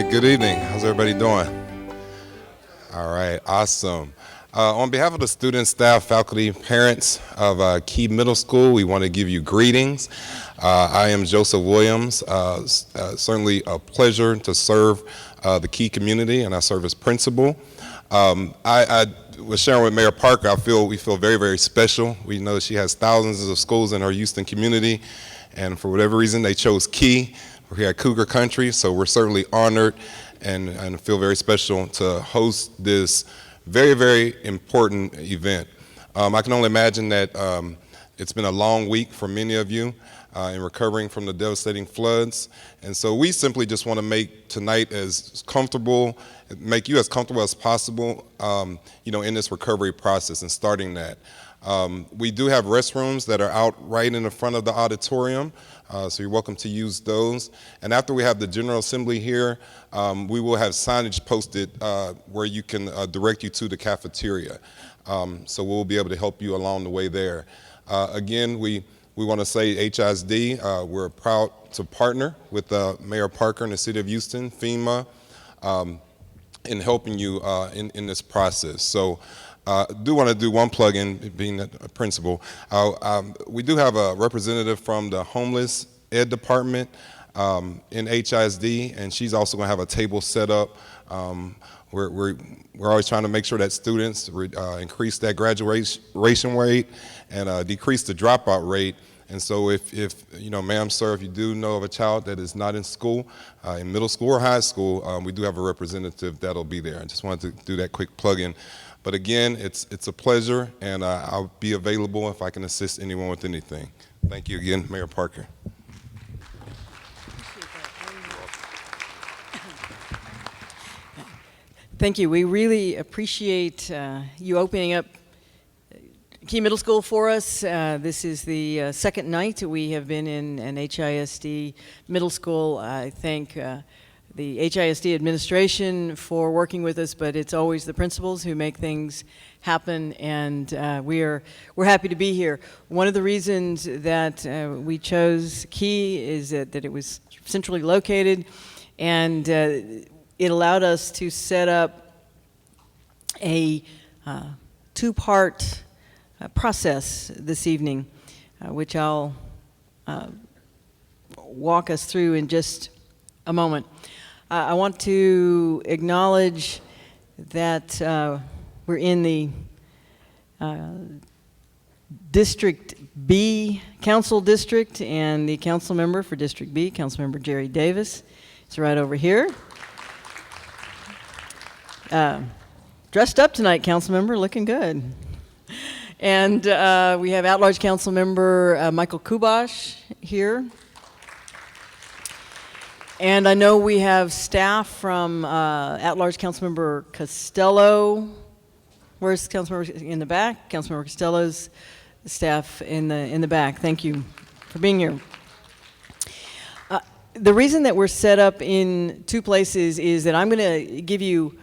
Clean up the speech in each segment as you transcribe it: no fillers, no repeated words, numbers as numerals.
right, good evening. How's everybody doing? All right, awesome. On behalf of the students, staff, faculty, parents of Key Middle School, we want to give you greetings. I am Joseph Williams. Certainly a pleasure to serve the Key community, and I serve as principal. I was sharing with Mayor Parker, we feel very, very special. We know she has thousands of schools in her Houston community, and for whatever reason, they chose Key. We're here at Cougar Country, so we're certainly honored and feel very special to host this very, very important event. I can only imagine that it's been a long week for many of you in recovering from the devastating floods. And so we simply just want to make tonight make you as comfortable as possible, in this recovery process and starting that. We do have restrooms that are out right in the front of the auditorium, so you're welcome to use those. And after we have the General Assembly here, we will have signage posted where you can direct you to the cafeteria. So we'll be able to help you along the way there. Again, we want to say HISD, we're proud to partner with Mayor Parker and the City of Houston, FEMA, in helping you in this process. So I do want to do one plug-in, being a principal. We do have a representative from the Homeless Ed Department in HISD, and she's also going to have a table set up. We're always trying to make sure that students increase that graduation rate and decrease the dropout rate. And so if ma'am, sir, if you do know of a child that is not in school, in middle school or high school, we do have a representative that'll be there. I just wanted to do that quick plug-in. But again, it's a pleasure, and I'll be available if I can assist anyone with anything. Thank you again, Mayor Parker. Thank you. We really appreciate you opening up Key Middle School for us. This is the second night we have been in an HISD middle school. I thank the HISD administration for working with us, but it's always the principals who make things happen, and we're happy to be here. One of the reasons that we chose Key is that it was centrally located, and it allowed us to set up a two-part process this evening, which I'll walk us through in just a moment. I want to acknowledge that we're in the District B Council District, and the council member for District B, Councilmember Jerry Davis, is right over here. Dressed up tonight, council member, looking good. And we have at-large council member Michael Kubash here. And I know we have staff from at-large councilmember Costello. Where's councilmember in the back? Councilmember Costello's staff in the back. Thank you for being here. The reason that we're set up in two places is that I'm going to give you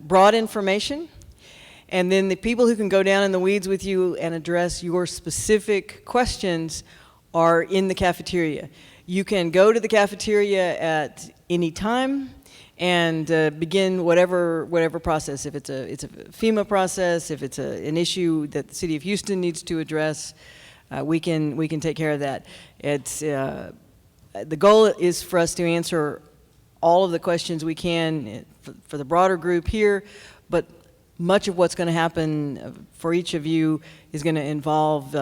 broad information, and then the people who can go down in the weeds with you and address your specific questions are in the cafeteria. You can go to the cafeteria at any time and begin whatever process. If it's a FEMA process, if it's an issue that the City of Houston needs to address, we can take care of that. It's the goal is for us to answer all of the questions we can for the broader group here, but much of what's going to happen for each of you is going to involve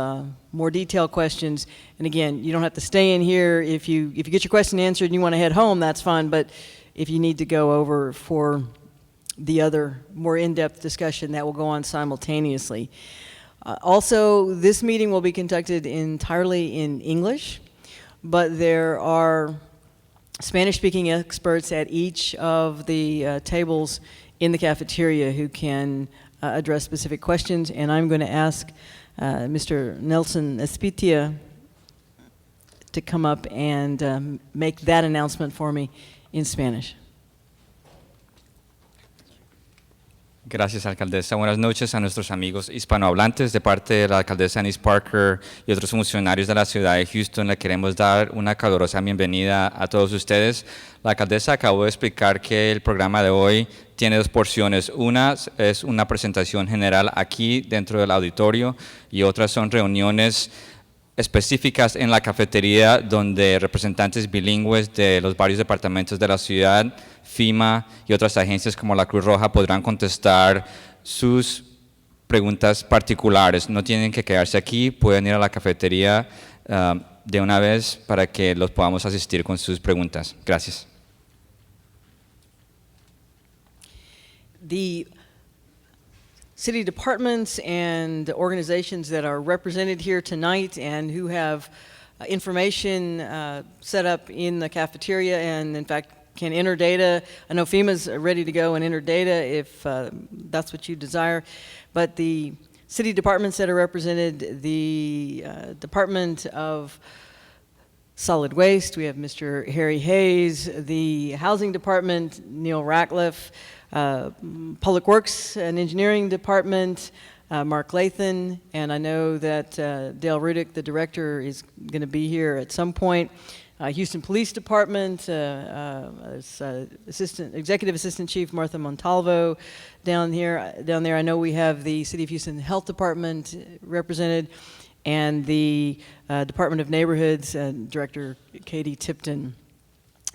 more detailed questions. And again, you don't have to stay in here. If you get your question answered and you want to head home, that's fine. But if you need to go over for the other more in-depth discussion, that will go on simultaneously. Also, this meeting will be conducted entirely in English, but there are Spanish-speaking experts at each of the tables in the cafeteria who can address specific questions, and I'm going to ask Mr. Nelson Espitia to come up and make that announcement for me in Spanish. Gracias, alcaldesa. Buenas noches a nuestros amigos hispanohablantes. De parte de la alcaldesa Annise Parker y otros funcionarios de la ciudad de Houston, le queremos dar una calurosa bienvenida a todos ustedes. La alcaldesa acabó de explicar que el programa de hoy tiene dos porciones. Una es una presentación general aquí dentro del auditorio y otras son reuniones específicas en la cafetería donde representantes bilingües de los varios departamentos de la ciudad, FEMA y otras agencias como la Cruz Roja podrán contestar sus preguntas particulares. No tienen que quedarse aquí, pueden ir a la cafetería de una vez para que los podamos asistir con sus preguntas. Gracias. The city departments and organizations that are represented here tonight and who have information set up in the cafeteria and, in fact, can enter data. I know FEMA's ready to go and enter data if that's what you desire. But the city departments that are represented, the Department of Solid Waste, we have Mr. Harry Hayes, the Housing Department, Neil Ratcliffe, Public Works and Engineering Department, Mark Lathan, and I know that Dale Rudick, the director, is going to be here at some point. Houston Police Department, Executive Assistant Chief Martha Montalvo down there. I know we have the City of Houston Health Department represented, and the Department of Neighborhoods, Director Katie Tipton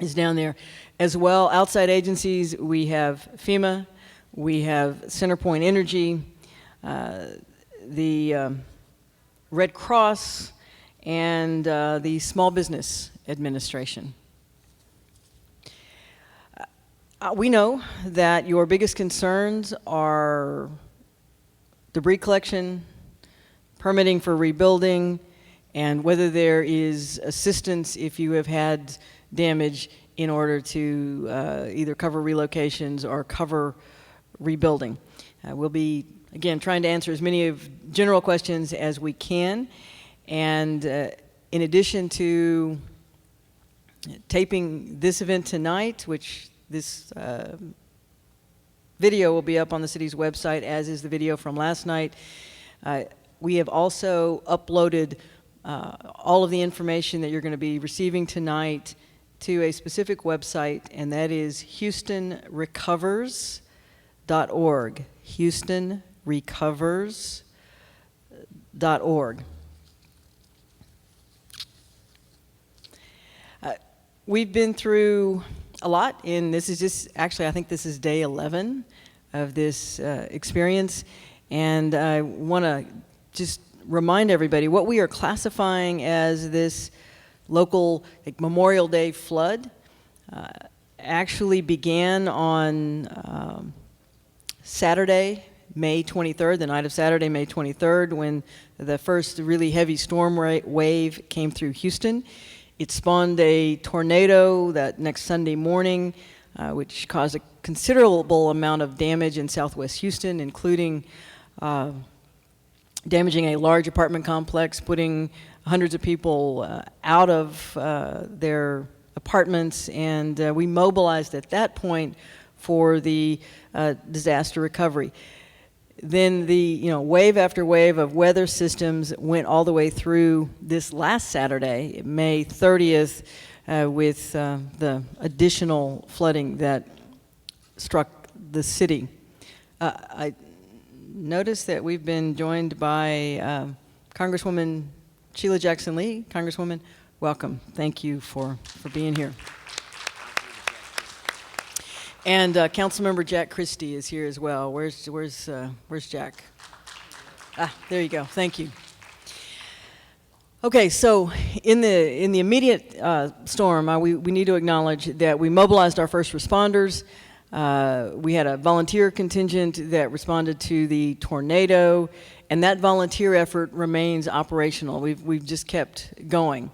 is down there. As well, outside agencies, we have FEMA, we have Centerpoint Energy, the Red Cross, and the Small Business Administration. We know that your biggest concerns are debris collection, permitting for rebuilding, and whether there is assistance if you have had damage in order to either cover relocations or cover rebuilding. We'll be, again, trying to answer as many of general questions as we can. And in addition to taping this event tonight, which this video will be up on the city's website, as is the video from last night, we have also uploaded all of the information that you're going to be receiving tonight to a specific website, and that is HoustonRecovers.org. HoustonRecovers.org. We've been through a lot, and this is just, actually, I think this is day 11 of this experience, and I want to just remind everybody what we are classifying as this local Memorial Day flood actually began on Saturday, May 23rd, the night of Saturday, May 23rd, when the first really heavy storm wave came through Houston. It spawned a tornado that next Sunday morning, which caused a considerable amount of damage in southwest Houston, including damaging a large apartment complex, putting hundreds of people out of their apartments, and we mobilized at that point for the disaster recovery. Then the wave after wave of weather systems went all the way through this last Saturday, May 30th, with the additional flooding that struck the city. I noticed that we've been joined by Congresswoman Sheila Jackson Lee. Congresswoman, welcome. Thank you for being here. And Councilmember Jack Christie is here as well. Where's Jack? Ah, there you go. Thank you. Okay, so in the immediate storm, we need to acknowledge that we mobilized our first responders. We had a volunteer contingent that responded to the tornado, and that volunteer effort remains operational. We've just kept going.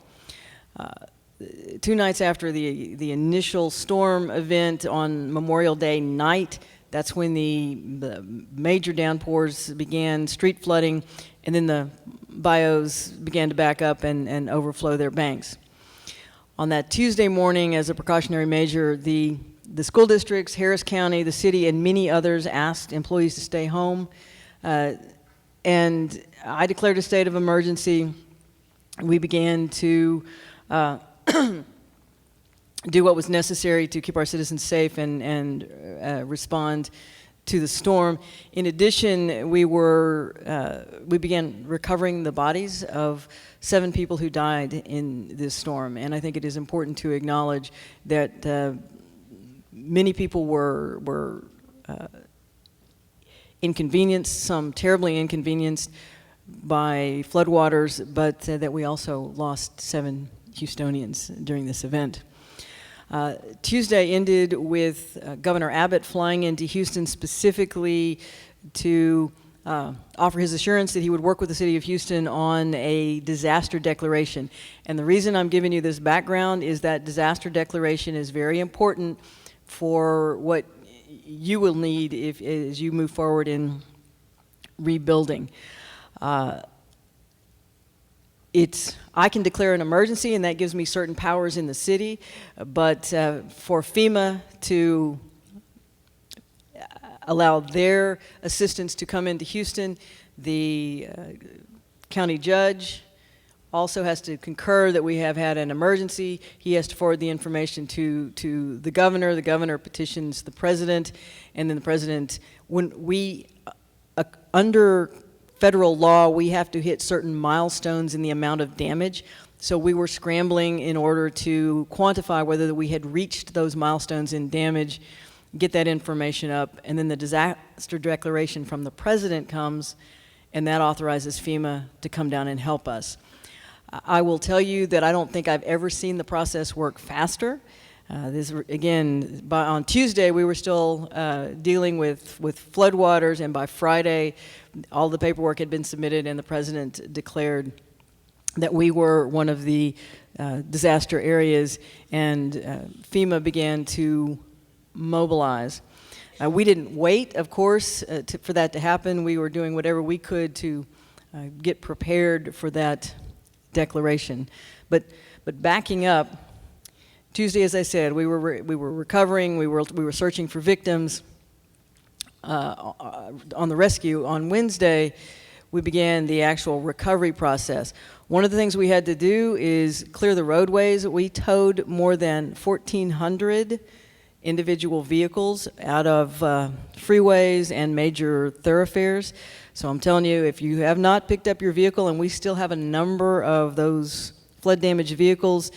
2 nights after the initial storm event on Memorial Day night, that's when the major downpours began, street flooding, and then the bayous began to back up and overflow their banks. On that Tuesday morning, as a precautionary measure, the the school districts, Harris County, the city, and many others asked employees to stay home. And I declared a state of emergency. We began to do what was necessary to keep our citizens safe and respond to the storm. In addition, we began recovering the bodies of 7 people who died in this storm. And I think it is important to acknowledge that many people were inconvenienced, some terribly inconvenienced by floodwaters, but that we also lost 7 Houstonians during this event. Tuesday ended with Governor Abbott flying into Houston specifically to offer his assurance that he would work with the city of Houston on a disaster declaration. And the reason I'm giving you this background is that disaster declaration is very important for what you will need as you move forward in rebuilding. I can declare an emergency, and that gives me certain powers in the city, but for FEMA to allow their assistance to come into Houston, the county judge also has to concur that we have had an emergency. He has to forward the information to the governor. The governor petitions the president, and then the president, under federal law, we have to hit certain milestones in the amount of damage. So we were scrambling in order to quantify whether we had reached those milestones in damage, get that information up, and then the disaster declaration from the president comes, and that authorizes FEMA to come down and help us. I will tell you that I don't think I've ever seen the process work faster. On Tuesday, we were still dealing with floodwaters, and by Friday, all the paperwork had been submitted, and the president declared that we were one of the disaster areas, and FEMA began to mobilize. We didn't wait, of course, for that to happen. We were doing whatever we could to get prepared for that declaration. But backing up, Tuesday, as I said, we were recovering. We were searching for victims on the rescue. On Wednesday, we began the actual recovery process. One of the things we had to do is clear the roadways. We towed more than 1,400 individual vehicles out of freeways and major thoroughfares. So I'm telling you, if you have not picked up your vehicle, and we still have a number of those flood-damaged vehicles,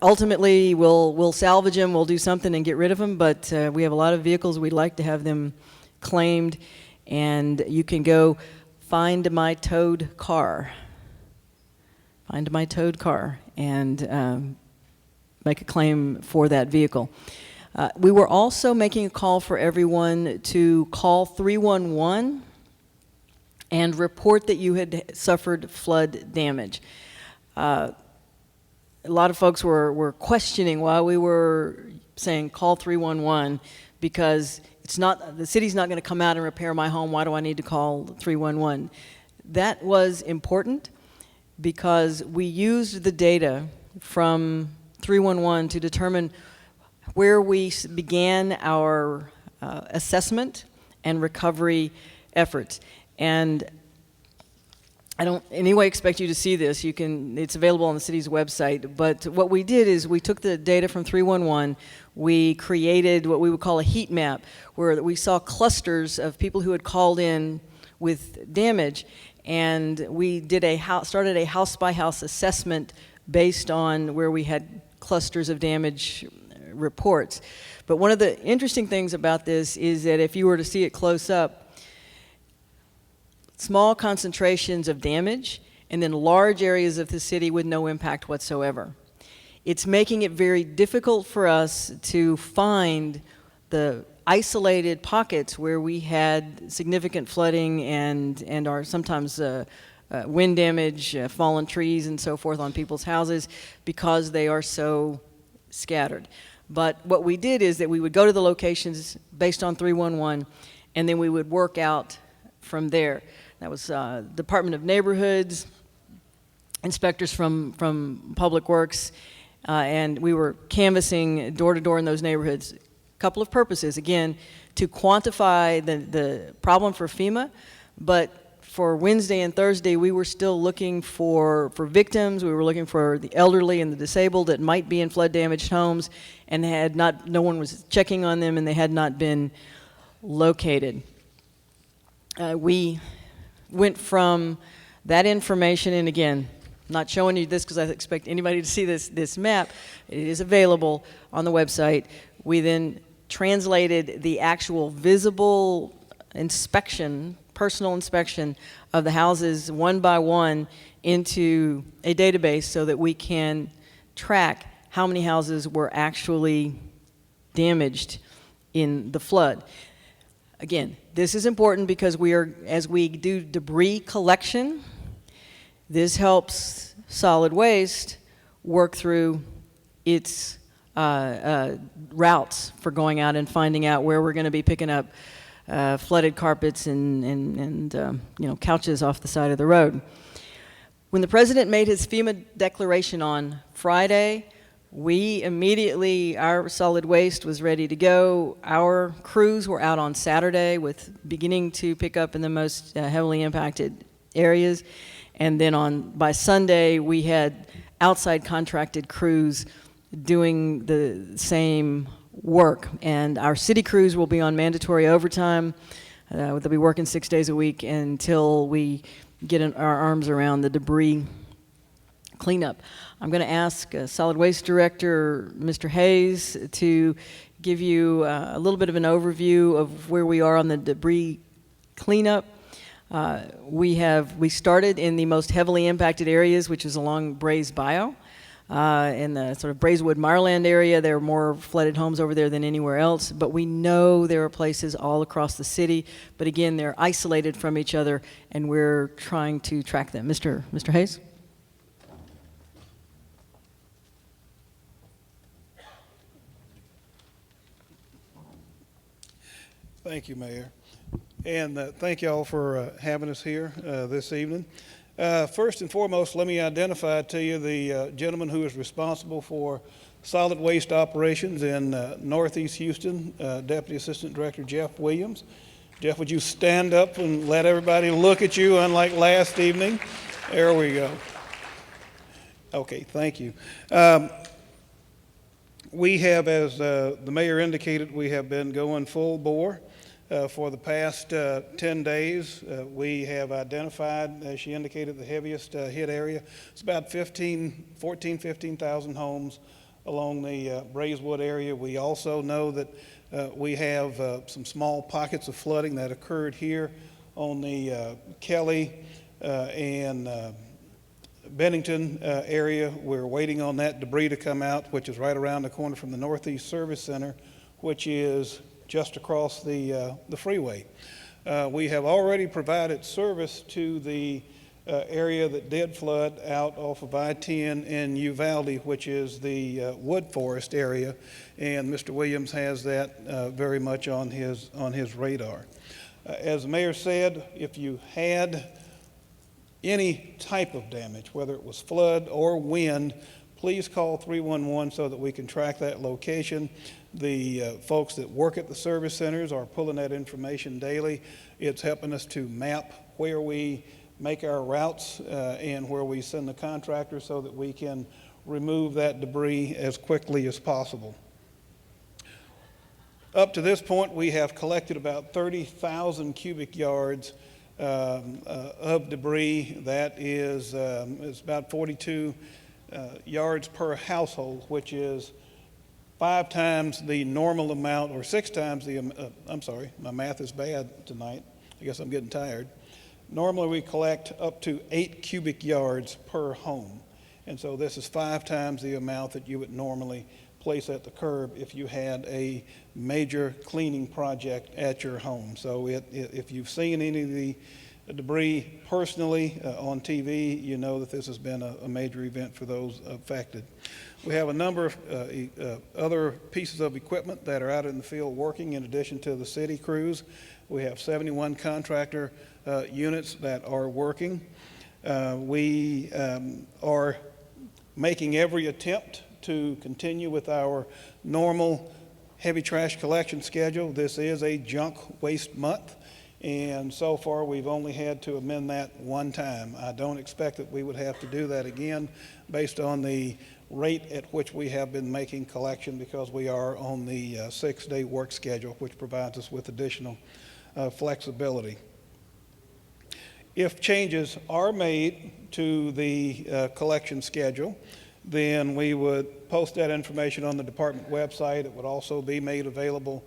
ultimately we'll salvage them, we'll do something and get rid of them, but we have a lot of vehicles. We'd like to have them claimed, and you can go find my towed car. Find my towed car and make a claim for that vehicle. We were also making a call for everyone to call 311 and report that you had suffered flood damage. A lot of folks were questioning why we were saying call 311, because the city's not going to come out and repair my home. Why do I need to call 311? That was important because we used the data from 311 to determine where we began our assessment and recovery efforts. And I don't in any way expect you to see this. It's available on the city's website. But what we did is we took the data from 311, we created what we would call a heat map, where we saw clusters of people who had called in with damage, and we started a house-by-house assessment based on where we had clusters of damage reports. But one of the interesting things about this is that if you were to see it close up, small concentrations of damage, and then large areas of the city with no impact whatsoever. It's making it very difficult for us to find the isolated pockets where we had significant flooding and are sometimes wind damage, fallen trees and so forth on people's houses, because they are so scattered. But what we did is that we would go to the locations based on 311, and then we would work out from there. That was Department of Neighborhoods, inspectors from Public Works, and we were canvassing door to door in those neighborhoods. A couple of purposes. Again, to quantify the problem for FEMA, but for Wednesday and Thursday, we were still looking for victims. We were looking for the elderly and the disabled that might be in flood-damaged homes, and no one was checking on them, and they had not been located. We went from that information, and again, not showing you this because I expect anybody to see this map. It is available on the website. We then translated the actual visible inspection, personal inspection of the houses one by one into a database so that we can track how many houses were actually damaged in the flood. Again, this is important because as we do debris collection, this helps solid waste work through its routes for going out and finding out where we're going to be picking up flooded carpets and couches off the side of the road. When the president made his FEMA declaration on Friday, we immediately, our solid waste was ready to go. Our crews were out on Saturday beginning to pick up in the most heavily impacted areas. And then by Sunday, we had outside contracted crews doing the same work. And our city crews will be on mandatory overtime. They'll be working 6 days a week until we get our arms around the debris cleanup. I'm going to ask Solid Waste Director Mr. Hayes to give you a little bit of an overview of where we are on the debris cleanup. We started in the most heavily impacted areas, which is along Brays Bayou. In the sort of Braeswood Marland area, there are more flooded homes over there than anywhere else, but we know there are places all across the city, but again, they're isolated from each other, and we're trying to track them. Mr. Hayes? Thank you, Mayor. And thank you all for having us here this evening. First and foremost, let me identify to you the gentleman who is responsible for solid waste operations in Northeast Houston, Deputy Assistant Director Jeff Williams. Jeff, would you stand up and let everybody look at you, unlike last evening? There we go. Okay, thank you. We have, as the mayor indicated, we have been going full bore. For the past 10 days, we have identified, as she indicated, the heaviest hit area. It's about 15,000 homes along the Braeswood area. We also know that we have some small pockets of flooding that occurred here on the Kelly and Bennington area. We're waiting on that debris to come out, which is right around the corner from the Northeast Service Center, which is just across the freeway. We have already provided service to the area that did flood out off of I-10 in Uvalde, which is the wood forest area, and Mr. Williams has that very much on his radar. As the mayor said, if you had any type of damage, whether it was flood or wind, please call 311 so that we can track that location. The folks that work at the service centers are pulling that information daily. It's helping us to map where we make our routes and where we send the contractors so that we can remove that debris as quickly as possible. Up to this point, we have collected about 30,000 cubic yards of debris. That is it's about 42 yards per household, which is 5 times the normal amount, or 6 times the, I'm sorry, my math is bad tonight. I guess I'm getting tired. Normally we collect up to 8 cubic yards per home. And so this is 5 times the amount that you would normally place at the curb if you had a major cleaning project at your home. So if you've seen any of the debris personally on TV, you know that this has been a major event for those affected. We have a number of other pieces of equipment that are out in the field working in addition to the city crews. We have 71 contractor units that are working. We are making every attempt to continue with our normal heavy trash collection schedule. This is a junk waste month, and so far we've only had to amend that one time. I don't expect that we would have to do that again based on the rate at which we have been making collection, because we are on the 6-day work schedule, which provides us with additional flexibility. If changes are made to the collection schedule, then we would post that information on the department website. It would also be made available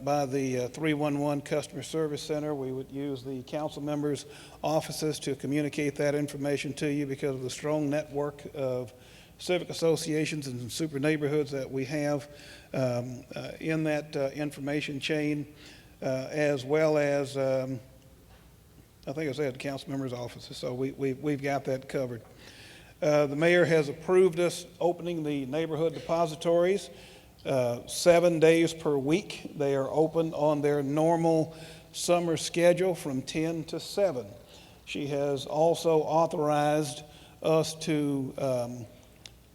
by the 311 Customer Service Center. We would use the council members' offices to communicate that information to you because of the strong network of civic associations and super neighborhoods that we have in that information chain, as well as I think I said council members' offices, so we've got that covered. The mayor has approved us opening the neighborhood depositories 7 days per week. They are open on their normal summer schedule from 10 to 7. She has also authorized us to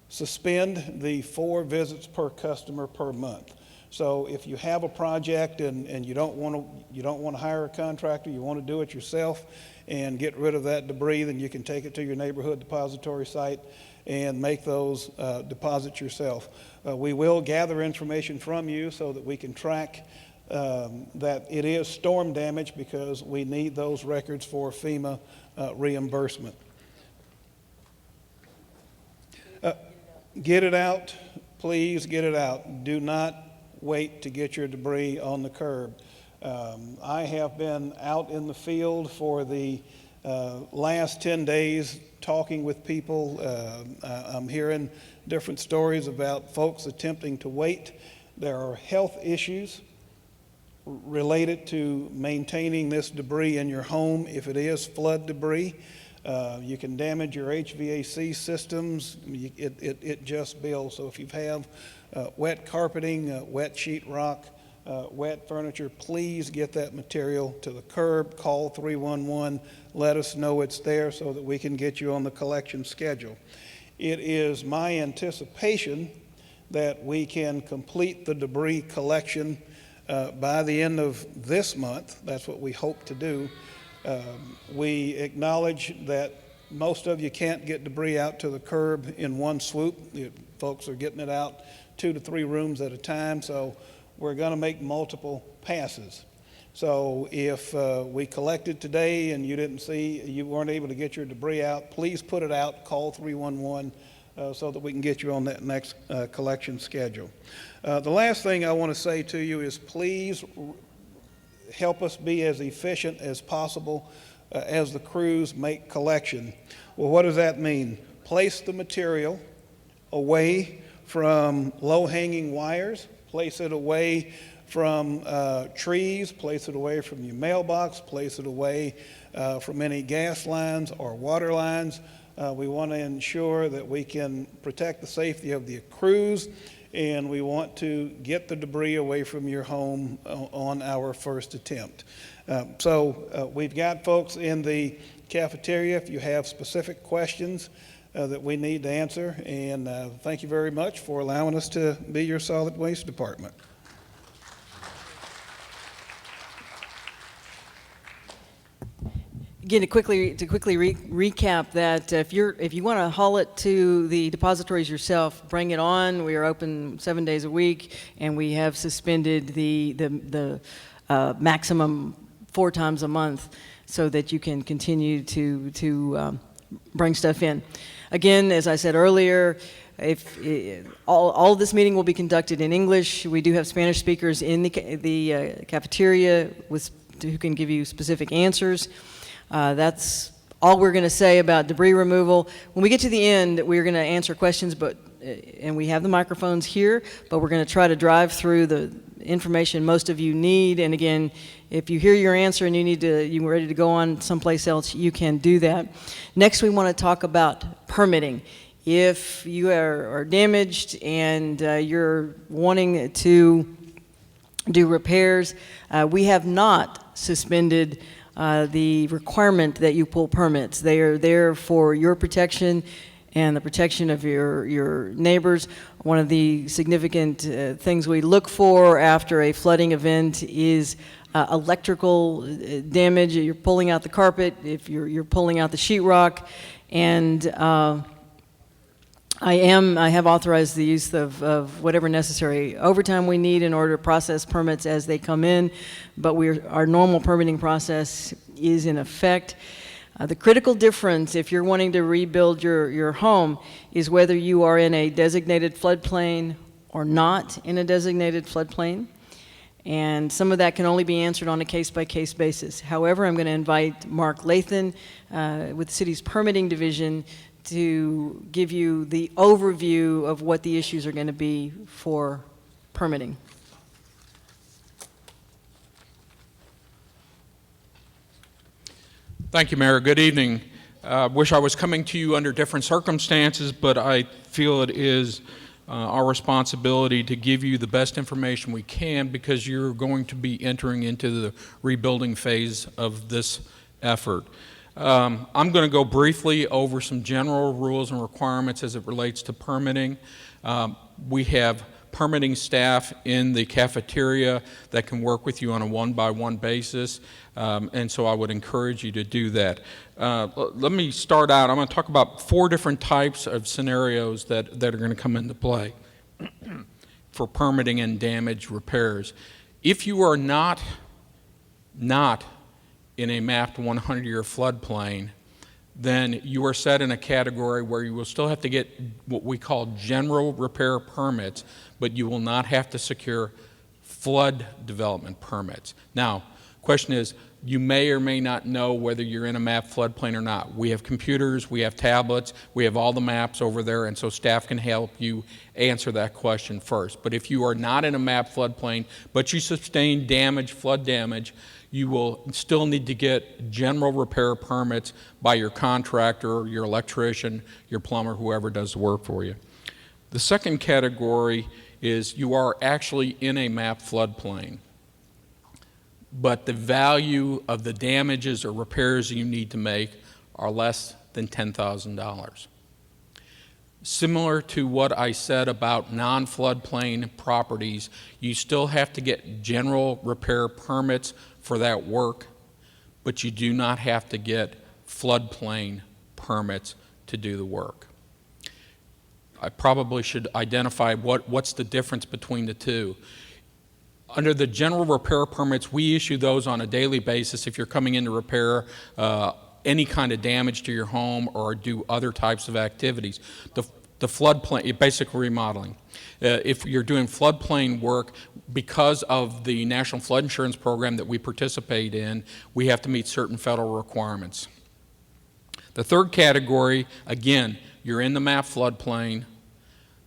suspend the 4 visits per customer per month. So if you have a project and you don't want to hire a contractor, you want to do it yourself and get rid of that debris, then you can take it to your neighborhood depository site and make those deposits yourself. We will gather information from you so that we can track that it is storm damage, because we need those records for FEMA reimbursement. Get it out, please get it out. Do not wait to get your debris on the curb. I have been out in the field for the last 10 days talking with people. I'm hearing different stories about folks attempting to wait. There are health issues related to maintaining this debris in your home. If it is flood debris, you can damage your HVAC systems. It just builds. So if you have wet carpeting, wet sheetrock, wet furniture, please get that material to the curb. Call 311. Let us know it's there so that we can get you on the collection schedule. It is my anticipation that we can complete the debris collection by the end of this month. That's what we hope to do. We acknowledge that most of you can't get debris out to the curb in one swoop. Folks are getting it out 2 to 3 rooms at a time, so we're going to make multiple passes. So if we collected today and you weren't able to get your debris out, please put it out. Call 311 so that we can get you on that next collection schedule. The last thing I want to say to you is please help us be as efficient as possible as the crews make collection. Well, what does that mean? Place the material away from low-hanging wires, place it away from trees, place it away from your mailbox, place it away from any gas lines or water lines. We want to ensure that we can protect the safety of the crews, and we want to get the debris away from your home on our first attempt. So we've got folks in the cafeteria if you have specific questions that we need to answer, and thank you very much for allowing us to be your solid waste department. Again, to quickly recap that, if you want to haul it to the depositories yourself, bring it on. We are open 7 days a week, and we have suspended the maximum 4 times a month, so that you can continue to bring stuff in. Again, as I said earlier, all of this meeting will be conducted in English. We do have Spanish speakers in the cafeteria who can give you specific answers. That's all we're going to say about debris removal. When we get to the end, we're going to answer questions, and we have the microphones here, but we're going to try to drive through the information most of you need. And again, if you hear your answer and you're ready to go on someplace else, you can do that. Next, we want to talk about permitting. If you are damaged and you're wanting to do repairs, we have not suspended the requirement that you pull permits. They are there for your protection and the protection of your neighbors. One of the significant things we look for after a flooding event is electrical damage. You're pulling out the carpet, if you're pulling out the sheetrock, and I have authorized the use of whatever necessary overtime we need in order to process permits as they come in, but our normal permitting process is in effect. The critical difference, if you're wanting to rebuild your home, is whether you are in a designated floodplain or not in a designated floodplain. And some of that can only be answered on a case-by-case basis. However, I'm going to invite Mark Lathan with the city's permitting division to give you the overview of what the issues are going to be for permitting. Thank you, Mayor. Good evening. Wish I was coming to you under different circumstances, but I feel it is our responsibility to give you the best information we can because you're going to be entering into the rebuilding phase of this effort. I'm going to go briefly over some general rules and requirements as it relates to permitting. We have permitting staff in the cafeteria that can work with you on a one-by-one basis, and so I would encourage you to do that. Let me start out. I'm going to talk about 4 different types of scenarios that are going to come into play for permitting and damage repairs. If you are not in a mapped 100-year floodplain, then you are set in a category where you will still have to get what we call general repair permits, but you will not have to secure flood development permits. Now, question is, you may or may not know whether you're in a mapped floodplain or not. We have computers, we have tablets, we have all the maps over there, and so staff can help you answer that question first. But if you are not in a mapped floodplain, but you sustain damage, flood damage, you will still need to get general repair permits by your contractor, your electrician, your plumber, whoever does the work for you. The second category is you are actually in a mapped floodplain, but the value of the damages or repairs you need to make are less than $10,000. Similar to what I said about non-floodplain properties, you still have to get general repair permits for that work, but you do not have to get floodplain permits to do the work. I probably should identify what's the difference between the two. Under the general repair permits, we issue those on a daily basis if you're coming in to repair any kind of damage to your home or do other types of activities. The floodplain, basic remodeling. If you're doing floodplain work, because of the National Flood Insurance Program that we participate in, we have to meet certain federal requirements. The third category, again, you're in the MAP floodplain,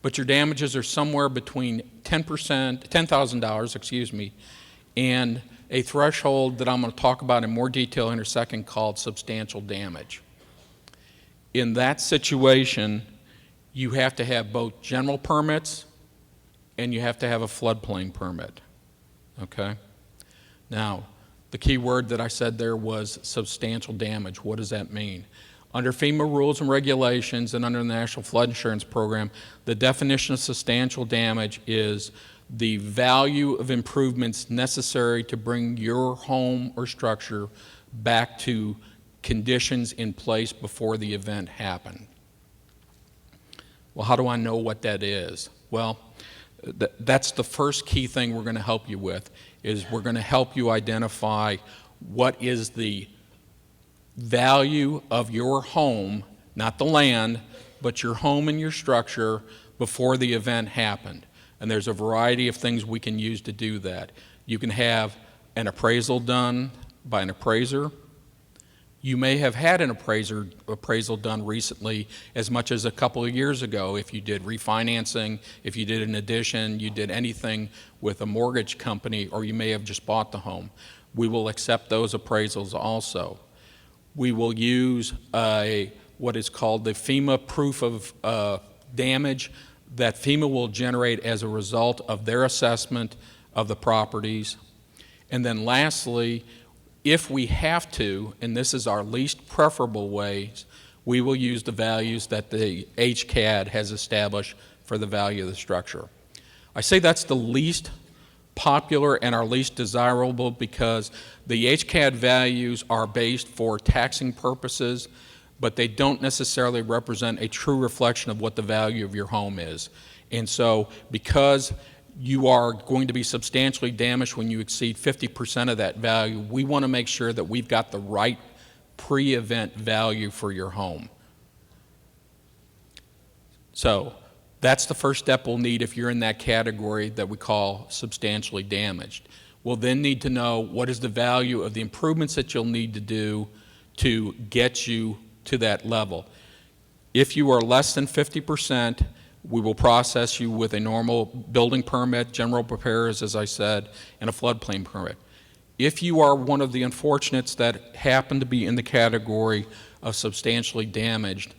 but your damages are somewhere between $10,000, and a threshold that I'm going to talk about in more detail in a second called substantial damage. In that situation, you have to have both general permits and you have to have a floodplain permit, okay? Now, the key word that I said there was substantial damage. What does that mean? Under FEMA rules and regulations and under the National Flood Insurance Program, the definition of substantial damage is the value of improvements necessary to bring your home or structure back to conditions in place before the event happened. Well, how do I know what that is? Well, that's the first key thing we're going to help you with, is we're going to help you identify what is the value of your home, not the land, but your home and your structure before the event happened. And there's a variety of things we can use to do that. You can have an appraisal done by an appraiser. You may have had an appraisal done recently, as much as a couple of years ago, if you did refinancing, if you did an addition, you did anything with a mortgage company, or you may have just bought the home. We will accept those appraisals also. We will use what is called the FEMA proof of damage that FEMA will generate as a result of their assessment of the properties. And then lastly, if we have to, and this is our least preferable way, we will use the values that the HCAD has established for the value of the structure. I say that's the least popular and our least desirable because the HCAD values are based for taxing purposes, but they don't necessarily represent a true reflection of what the value of your home is. And so because you are going to be substantially damaged when you exceed 50% of that value, we want to make sure that we've got the right pre-event value for your home. So that's the first step we'll need if you're in that category that we call substantially damaged. We'll then need to know what is the value of the improvements that you'll need to do to get you to that level. If you are less than 50%, we will process you with a normal building permit, general repairs, as I said, and a floodplain permit. If you are one of the unfortunates that happen to be in the category of substantially damaged,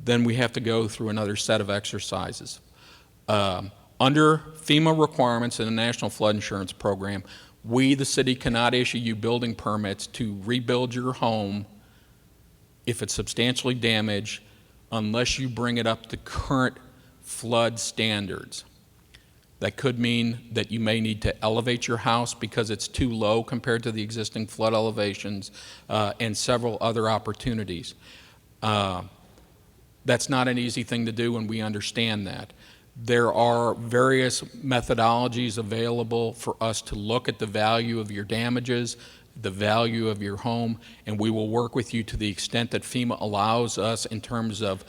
then we have to go through another set of exercises. Under FEMA requirements in the National Flood Insurance Program, we, the city, cannot issue you building permits to rebuild your home if it's substantially damaged unless you bring it up to current flood standards. That could mean that you may need to elevate your house because it's too low compared to the existing flood elevations, and several other opportunities. That's not an easy thing to do, and we understand that. There are various methodologies available for us to look at the value of your damages, the value of your home, and we will work with you to the extent that FEMA allows us in terms of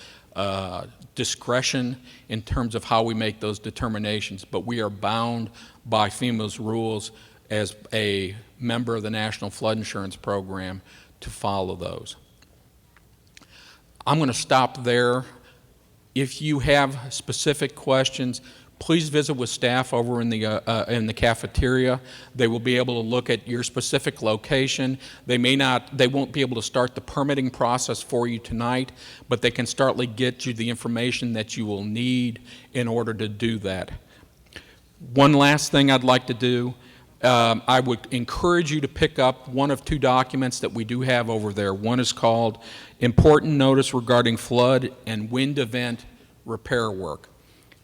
discretion in terms of how we make those determinations, but we are bound by FEMA's rules as a member of the National Flood Insurance Program to follow those. I'm going to stop there. If you have specific questions, please visit with staff over in the cafeteria. They will be able to look at your specific location. They won't be able to start the permitting process for you tonight, but they can get you the information that you will need in order to do that. One last thing I'd like to do, I would encourage you to pick up one of two documents that we do have over there. One is called Important Notice Regarding Flood and Wind Event Repair Work.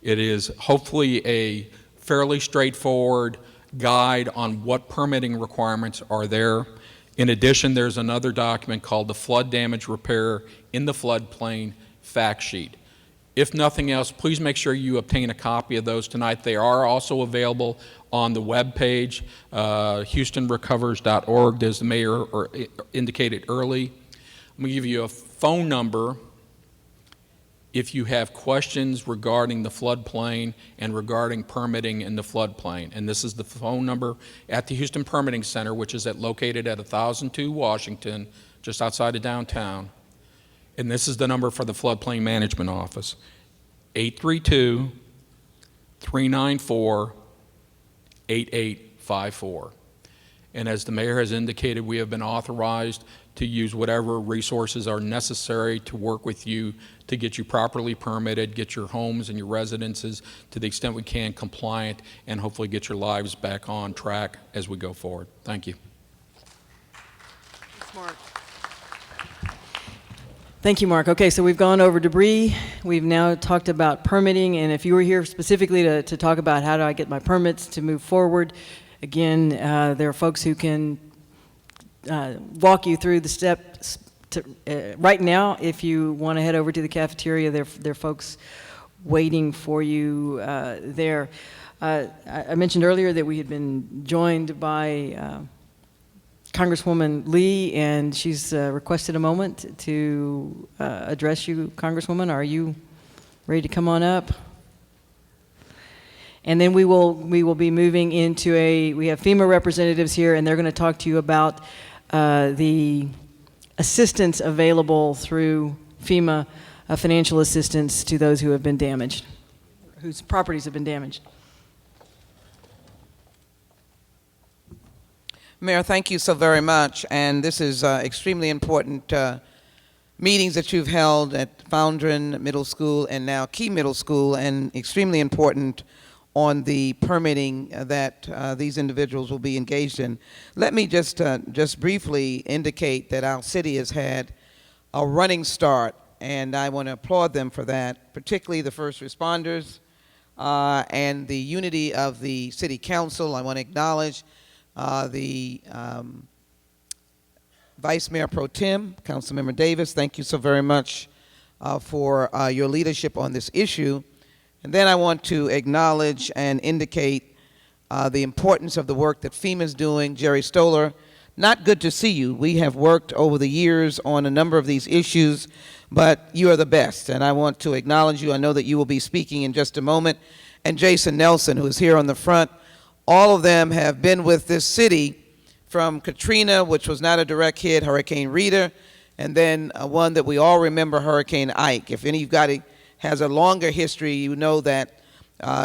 It is hopefully a fairly straightforward guide on what permitting requirements are there. In addition, there's another document called the Flood Damage Repair in the Floodplain Fact Sheet. If nothing else, please make sure you obtain a copy of those tonight. They are also available on the web page, houstonrecovers.org, as the mayor indicated early. I'm going to give you a phone number if you have questions regarding the floodplain and regarding permitting in the floodplain. And this is the phone number at the Houston Permitting Center, which is located at 1002 Washington, just outside of downtown. And this is the number for the Floodplain Management Office, 832-394-8854. And as the mayor has indicated, we have been authorized to use whatever resources are necessary to work with you to get you properly permitted, get your homes and your residences to the extent we can compliant, and hopefully get your lives back on track as we go forward. Thank you. Thanks, Mark. Thank you, Mark. Okay, so we've gone over debris. We've now talked about permitting, and if you were here specifically to talk about how do I get my permits to move forward, again, there are folks who can walk you through the steps. Right now, if you want to head over to the cafeteria, there are folks waiting for you there. I mentioned earlier that we had been joined by Congresswoman Lee, and she's requested a moment to address you, Congresswoman. Are you ready to come on up? And then we will be moving into we have FEMA representatives here, and they're going to talk to you about the assistance available through FEMA, financial assistance to those who have been damaged, whose properties have been damaged. Mayor, thank you so very much. And this is extremely important meetings that you've held at Foundrin Middle School and now Key Middle School, and extremely important on the permitting that these individuals will be engaged in. Let me just briefly indicate that our city has had a running start and I want to applaud them for that, particularly the first responders and the unity of the City Council. I want to acknowledge the Vice Mayor Pro Tem, Councilmember Davis. Thank you so very much for your leadership on this issue. And then I want to acknowledge and indicate the importance of the work that FEMA is doing. Jerry Stoller, not good to see you. We have worked over the years on a number of these issues, but you are the best, and I want to acknowledge you. I know that you will be speaking in just a moment. And Jason Nelson, who is here on the front, all of them have been with this city from Katrina, which was not a direct hit, Hurricane Rita, and then one that we all remember, Hurricane Ike. If anybody has a longer history, you know that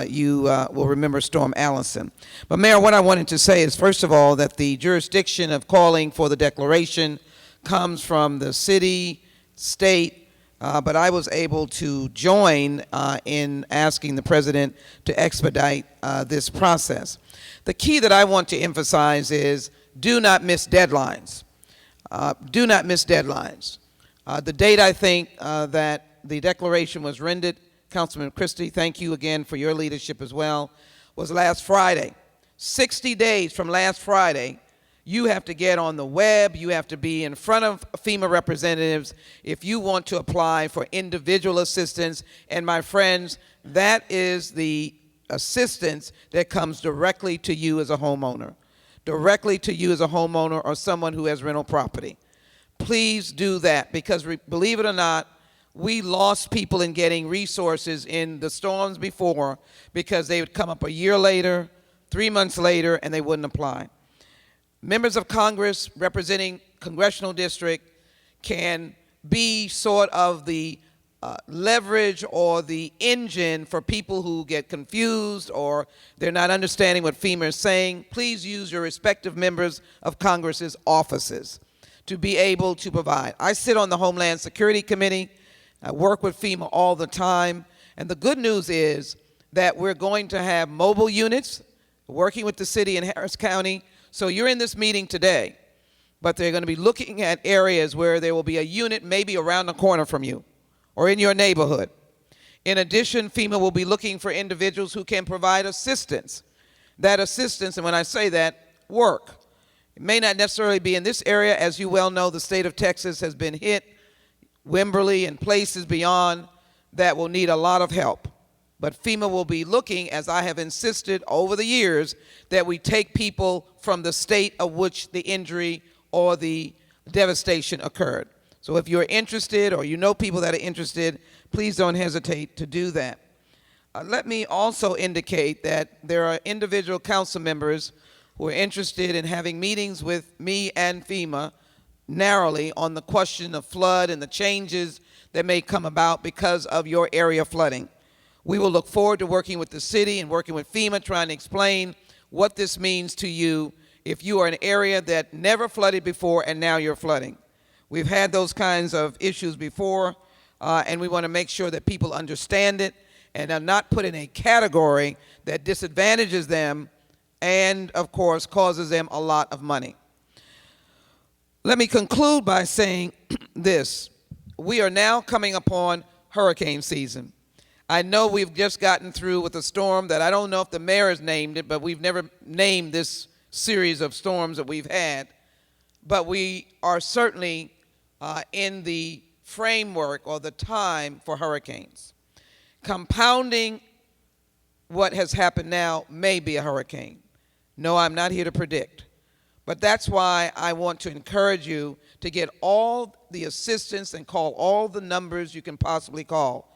you will remember Storm Allison. But Mayor, what I wanted to say is, first of all, that the jurisdiction of calling for the declaration comes from the city, state, but I was able to join in asking the president to expedite this process. The key that I want to emphasize is do not miss deadlines. Do not miss deadlines. The date I think that the declaration was rendered, Councilman Christie, thank you again for your leadership as well, was last Friday. 60 days from last Friday, you have to get on the web, you have to be in front of FEMA representatives if you want to apply for individual assistance. And my friends, that is the assistance that comes directly to you as a homeowner. Directly to you as a homeowner or someone who has rental property. Please do that, because believe it or not, we lost people in getting resources in the storms before because they would come up a year later, 3 months later, and they wouldn't apply. Members of Congress representing congressional district can be sort of the leverage or the engine for people who get confused or they're not understanding what FEMA is saying. Please use your respective members of Congress's offices to be able to provide. I sit on the Homeland Security Committee. I work with FEMA all the time. And the good news is that we're going to have mobile units working with the city in Harris County. So you're in this meeting today, but they're going to be looking at areas where there will be a unit maybe around the corner from you or in your neighborhood. In addition, FEMA will be looking for individuals who can provide assistance. That assistance, and when I say that, work. It may not necessarily be in this area. As you well know, the state of Texas has been hit, Wimberley and places beyond that will need a lot of help. But FEMA will be looking, as I have insisted over the years, that we take people from the state of which the injury or the devastation occurred. So if you're interested or you know people that are interested, please don't hesitate to do that. Let me also indicate that there are individual council members who are interested in having meetings with me and FEMA narrowly on the question of flood and the changes that may come about because of your area flooding. We will look forward to working with the city and working with FEMA, trying to explain what this means to you if you are an area that never flooded before and now you're flooding. We've had those kinds of issues before, and we want to make sure that people understand it and are not put in a category that disadvantages them and, of course, causes them a lot of money. Let me conclude by saying this. We are now coming upon hurricane season. I know we've just gotten through with a storm that I don't know if the mayor has named it, but we've never named this series of storms that we've had. But we are certainly in the framework or the time for hurricanes. Compounding what has happened now may be a hurricane. No, I'm not here to predict. But that's why I want to encourage you to get all the assistance and call all the numbers you can possibly call.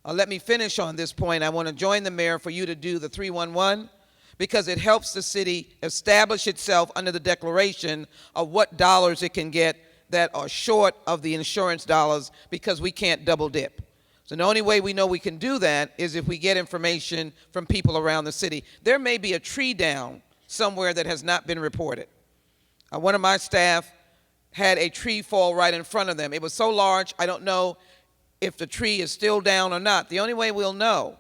Let me finish on this point. I want to join the mayor for you to do the 311 because it helps the city establish itself under the declaration of what dollars it can get that are short of the insurance dollars because we can't double dip. So the only way we know we can do that is if we get information from people around the city. There may be a tree down somewhere that has not been reported. One of my staff had a tree fall right in front of them. It was so large, I don't know if the tree is still down or not. The only way we'll know,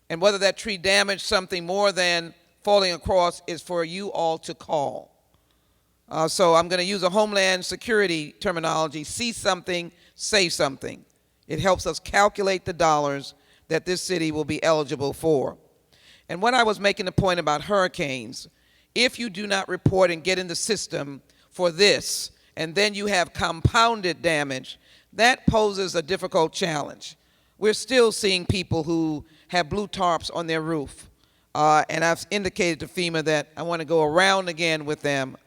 and whether that tree damaged something more than falling across, is for you all to call. So I'm going to use a Homeland Security terminology: see something, say something. It helps us calculate the dollars that this city will be eligible for. And when I was making the point about hurricanes, if you do not report and get in the system for this, and then you have compounded damage, that poses a difficult challenge. We're still seeing people who have blue tarps on their roof. And I've indicated to FEMA that I want to go around again with them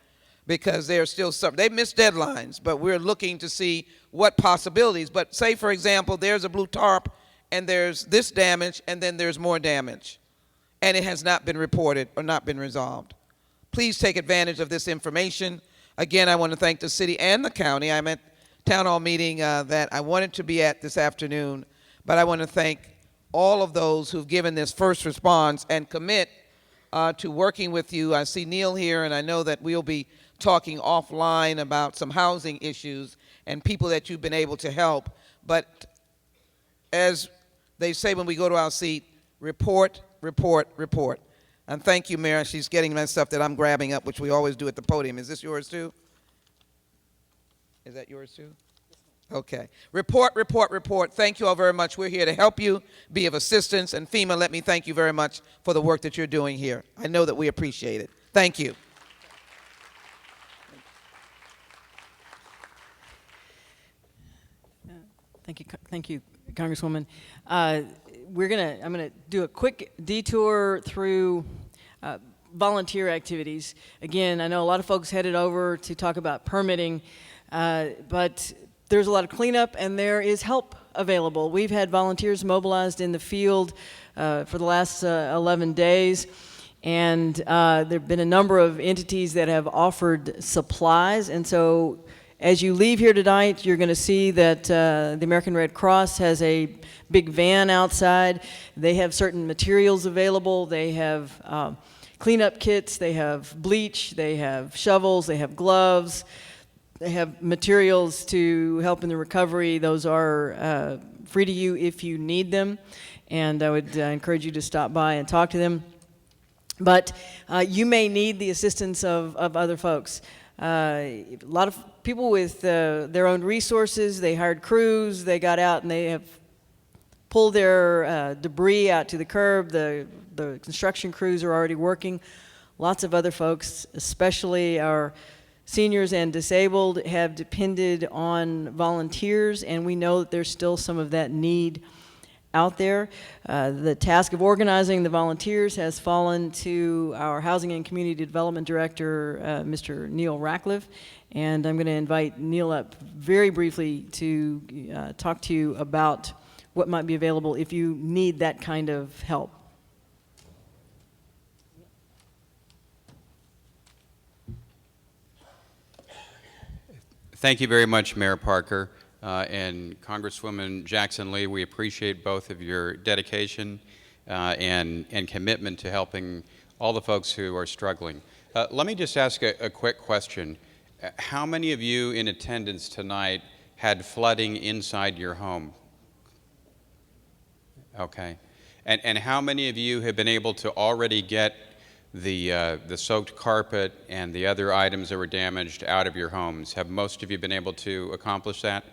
because they're still suffering. They missed deadlines, but we're looking to see what possibilities. But say, for example, there's a blue tarp, and there's this damage, and then there's more damage, and it has not been reported or not been resolved. Please take advantage of this information. Again, I want to thank the city and the county. I'm at town hall meeting that I wanted to be at this afternoon, but I want to thank all of those who've given this first response and commit to working with you. I see Neil here, and I know that we'll be talking offline about some housing issues and people that you've been able to help. But as they say when we go to our seat, report, report, report. And thank you, Mayor. She's getting my stuff that I'm grabbing up, which we always do at the podium. Is this yours too? Is that yours too? Okay. Report, report, report. Thank you all very much. We're here to help you, be of assistance. And FEMA, let me thank you very much for the work that you're doing here. I know that we appreciate it. Thank you. Thank you, Congresswoman. I'm gonna do a quick detour through volunteer activities. Again, I know a lot of folks headed over to talk about permitting, but there's a lot of cleanup and there is help available. We've had volunteers mobilized in the field for the last 11 days. And there have been a number of entities that have offered supplies. And so as you leave here tonight, you're going to see that the American Red Cross has a big van outside. They have certain materials available. They have cleanup kits. They have bleach. They have shovels. They have gloves. They have materials to help in the recovery. Those are free to you if you need them. And I would encourage you to stop by and talk to them. But you may need the assistance of other folks. A lot of people with their own resources, they hired crews, they got out and they have pulled their debris out to the curb. The construction crews are already working. Lots of other folks, especially our seniors and disabled, have depended on volunteers, and we know that there's still some of that need out there. The task of organizing the volunteers has fallen to our Housing and Community Development Director, Mr. Neil Ratcliffe, and I'm going to invite Neil up very briefly to talk to you about what might be available if you need that kind of help. Thank you very much, Mayor Parker. And Congresswoman Jackson Lee, we appreciate both of your dedication and commitment to helping all the folks who are struggling. Let me just ask a quick question. How many of you in attendance tonight had flooding inside your home? Okay. And how many of you have been able to already get the soaked carpet and the other items that were damaged out of your homes? Have most of you been able to accomplish that?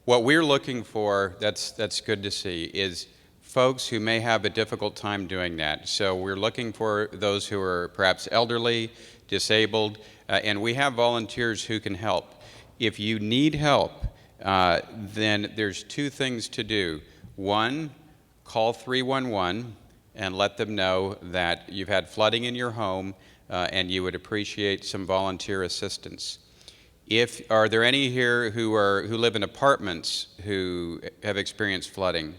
What we're looking for, that's good to see, is folks who may have a difficult time doing that. So we're looking for those who are perhaps elderly, disabled, and we have volunteers who can help. If you need help, then there's two things to do. One, call 311 and let them know that you've had flooding in your home and you would appreciate some volunteer assistance. Are there any here who live in apartments who have experienced flooding?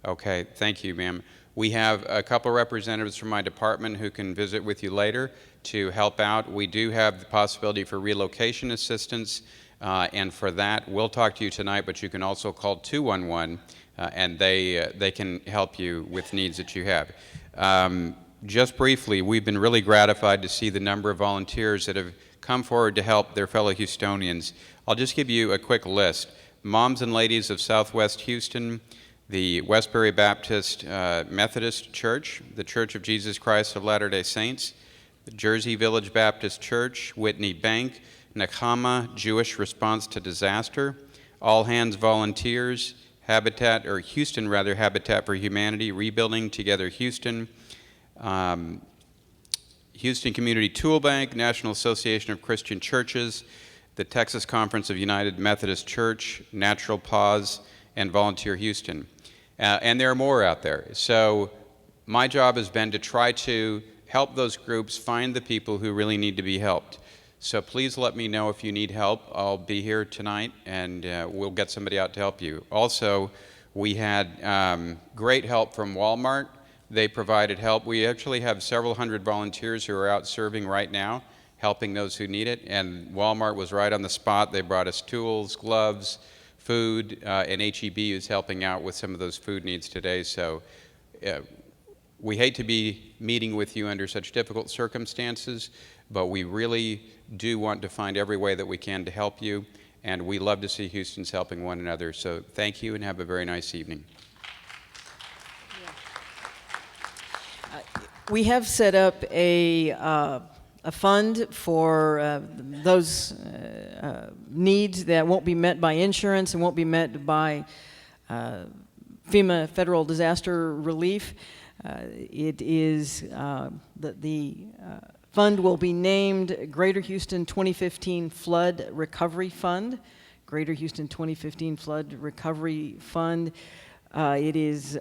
Okay, thank you, ma'am. We have a couple representatives from my department who can visit with you later to help out. We do have the possibility for relocation assistance, and for that, we'll talk to you tonight, but you can also call 211, and they can help you with needs that you have. Just briefly, we've been really gratified to see the number of volunteers that have come forward to help their fellow Houstonians. I'll just give you a quick list. Moms and Ladies of Southwest Houston, the Westbury Baptist Methodist Church, the Church of Jesus Christ of Latter-day Saints, Jersey Village Baptist Church, Whitney Bank, Nechama Jewish Response to Disaster, All Hands Volunteers, Houston Habitat for Humanity, Rebuilding Together Houston, Houston Community Tool Bank, National Association of Christian Churches, the Texas Conference of United Methodist Church, Natural Pause, and Volunteer Houston. And there are more out there. So my job has been to try to help those groups find the people who really need to be helped. So please let me know if you need help. I'll be here tonight, and we'll get somebody out to help you. Also, we had great help from Walmart. They provided help. We actually have several hundred volunteers who are out serving right now, helping those who need it, and Walmart was right on the spot. They brought us tools, gloves, food, and HEB is helping out with some of those food needs today. So we hate to be meeting with you under such difficult circumstances, but we really do want to find every way that we can to help you, and we love to see Houstons helping one another. So thank you, and have a very nice evening. We have set up a fund for those needs that won't be met by insurance and won't be met by FEMA Federal Disaster Relief. It is the fund will be named Greater Houston 2015 Flood Recovery Fund. Greater Houston 2015 Flood Recovery Fund. It is,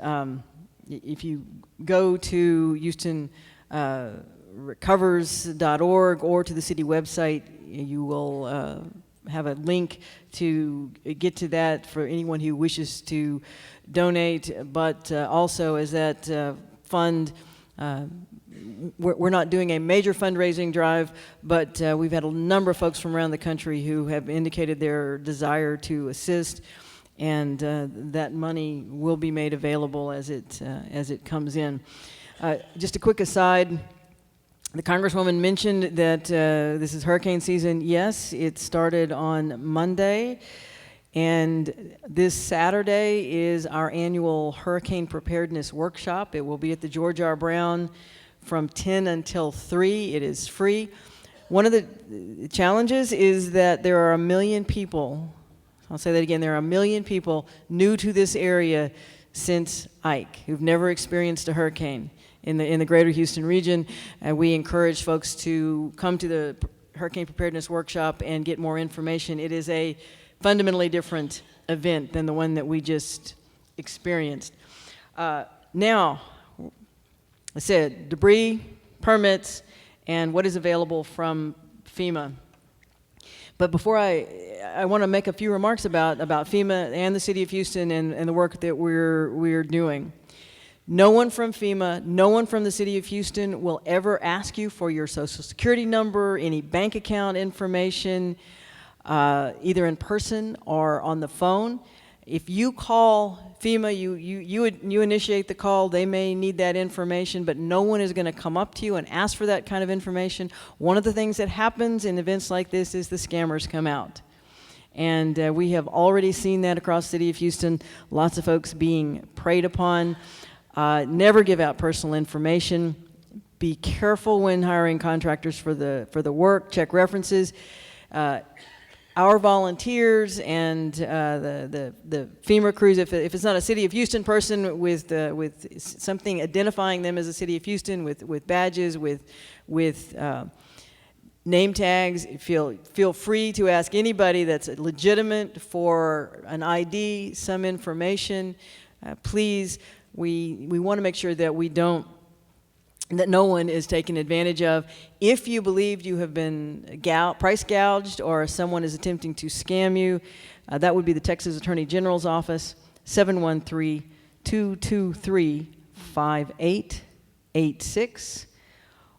if you go to HoustonRecovers.org or to the city website, you will have a link to get to that for anyone who wishes to donate. But also, as that fund, we're not doing a major fundraising drive, but we've had a number of folks from around the country who have indicated their desire to assist, and that money will be made available as it comes in. Just a quick aside, the Congresswoman mentioned that this is hurricane season. Yes, it started on Monday, and this Saturday is our annual Hurricane Preparedness Workshop. It will be at the George R. Brown from 10 until 3. It is free. One of the challenges is that there are 1 million people, I'll say that again, there are 1 million people new to this area since Ike, who've never experienced a hurricane in the greater Houston region. And we encourage folks to come to the Hurricane Preparedness Workshop and get more information. It is a fundamentally different event than the one that we just experienced. Now, I said debris, permits, and what is available from FEMA. But before I want to make a few remarks about FEMA and the City of Houston and the work that we're doing. No one from FEMA, no one from the City of Houston will ever ask you for your Social Security number, any bank account information, either in person or on the phone. If you call FEMA, you initiate the call. They may need that information, but no one is going to come up to you and ask for that kind of information. One of the things that happens in events like this is the scammers come out. And we have already seen that across the City of Houston, lots of folks being preyed upon. Never give out personal information. Be careful when hiring contractors for the work. Check references. Our volunteers and the FEMA crews, if it's not a City of Houston person with something identifying them as a City of Houston, with badges, with name tags, feel free to ask anybody that's legitimate for an ID, some information. Please, we want to make sure that that no one is taken advantage of. If you believe you have been price gouged or someone is attempting to scam you, that would be the Texas Attorney General's Office, 713-223-5886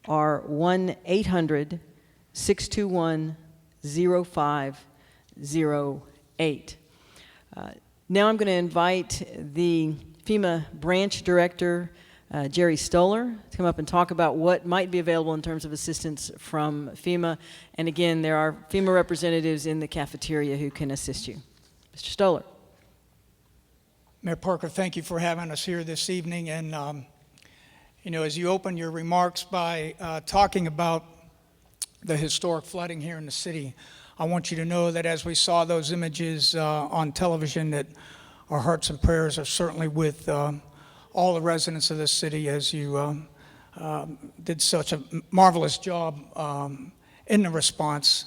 or 1-800-621-0508. Now I'm going to invite the FEMA Branch Director, Jerry Stoller, to come up and talk about what might be available in terms of assistance from FEMA. And again, there are FEMA representatives in the cafeteria who can assist you. Mr. Stoller. Mayor Parker, thank you for having us here this evening. You know, as you open your remarks by talking about the historic flooding here in the city, I want you to know that as we saw those images on television, that our hearts and prayers are certainly with all the residents of this city, as you did such a marvelous job in the response.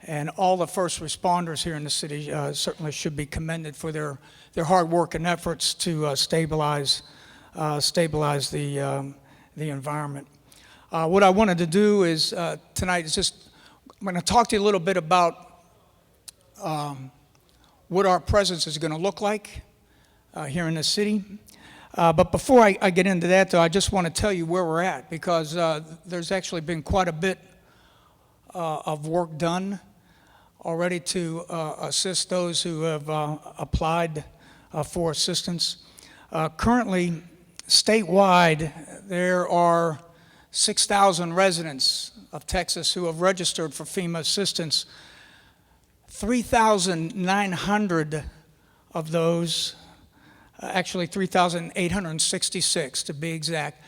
And all the first responders here in the city certainly should be commended for their hard work and efforts to stabilize the environment. What I wanted to do is tonight is just, I'm going to talk to you a little bit about what our presence is going to look like here in the city. But before I get into that, though, I just want to tell you where we're at, because there's actually been quite a bit of work done already to assist those who have applied for assistance. Currently, statewide, there are 6,000 residents of Texas who have registered for FEMA assistance. 3,900 of those, actually 3,866 to be exact,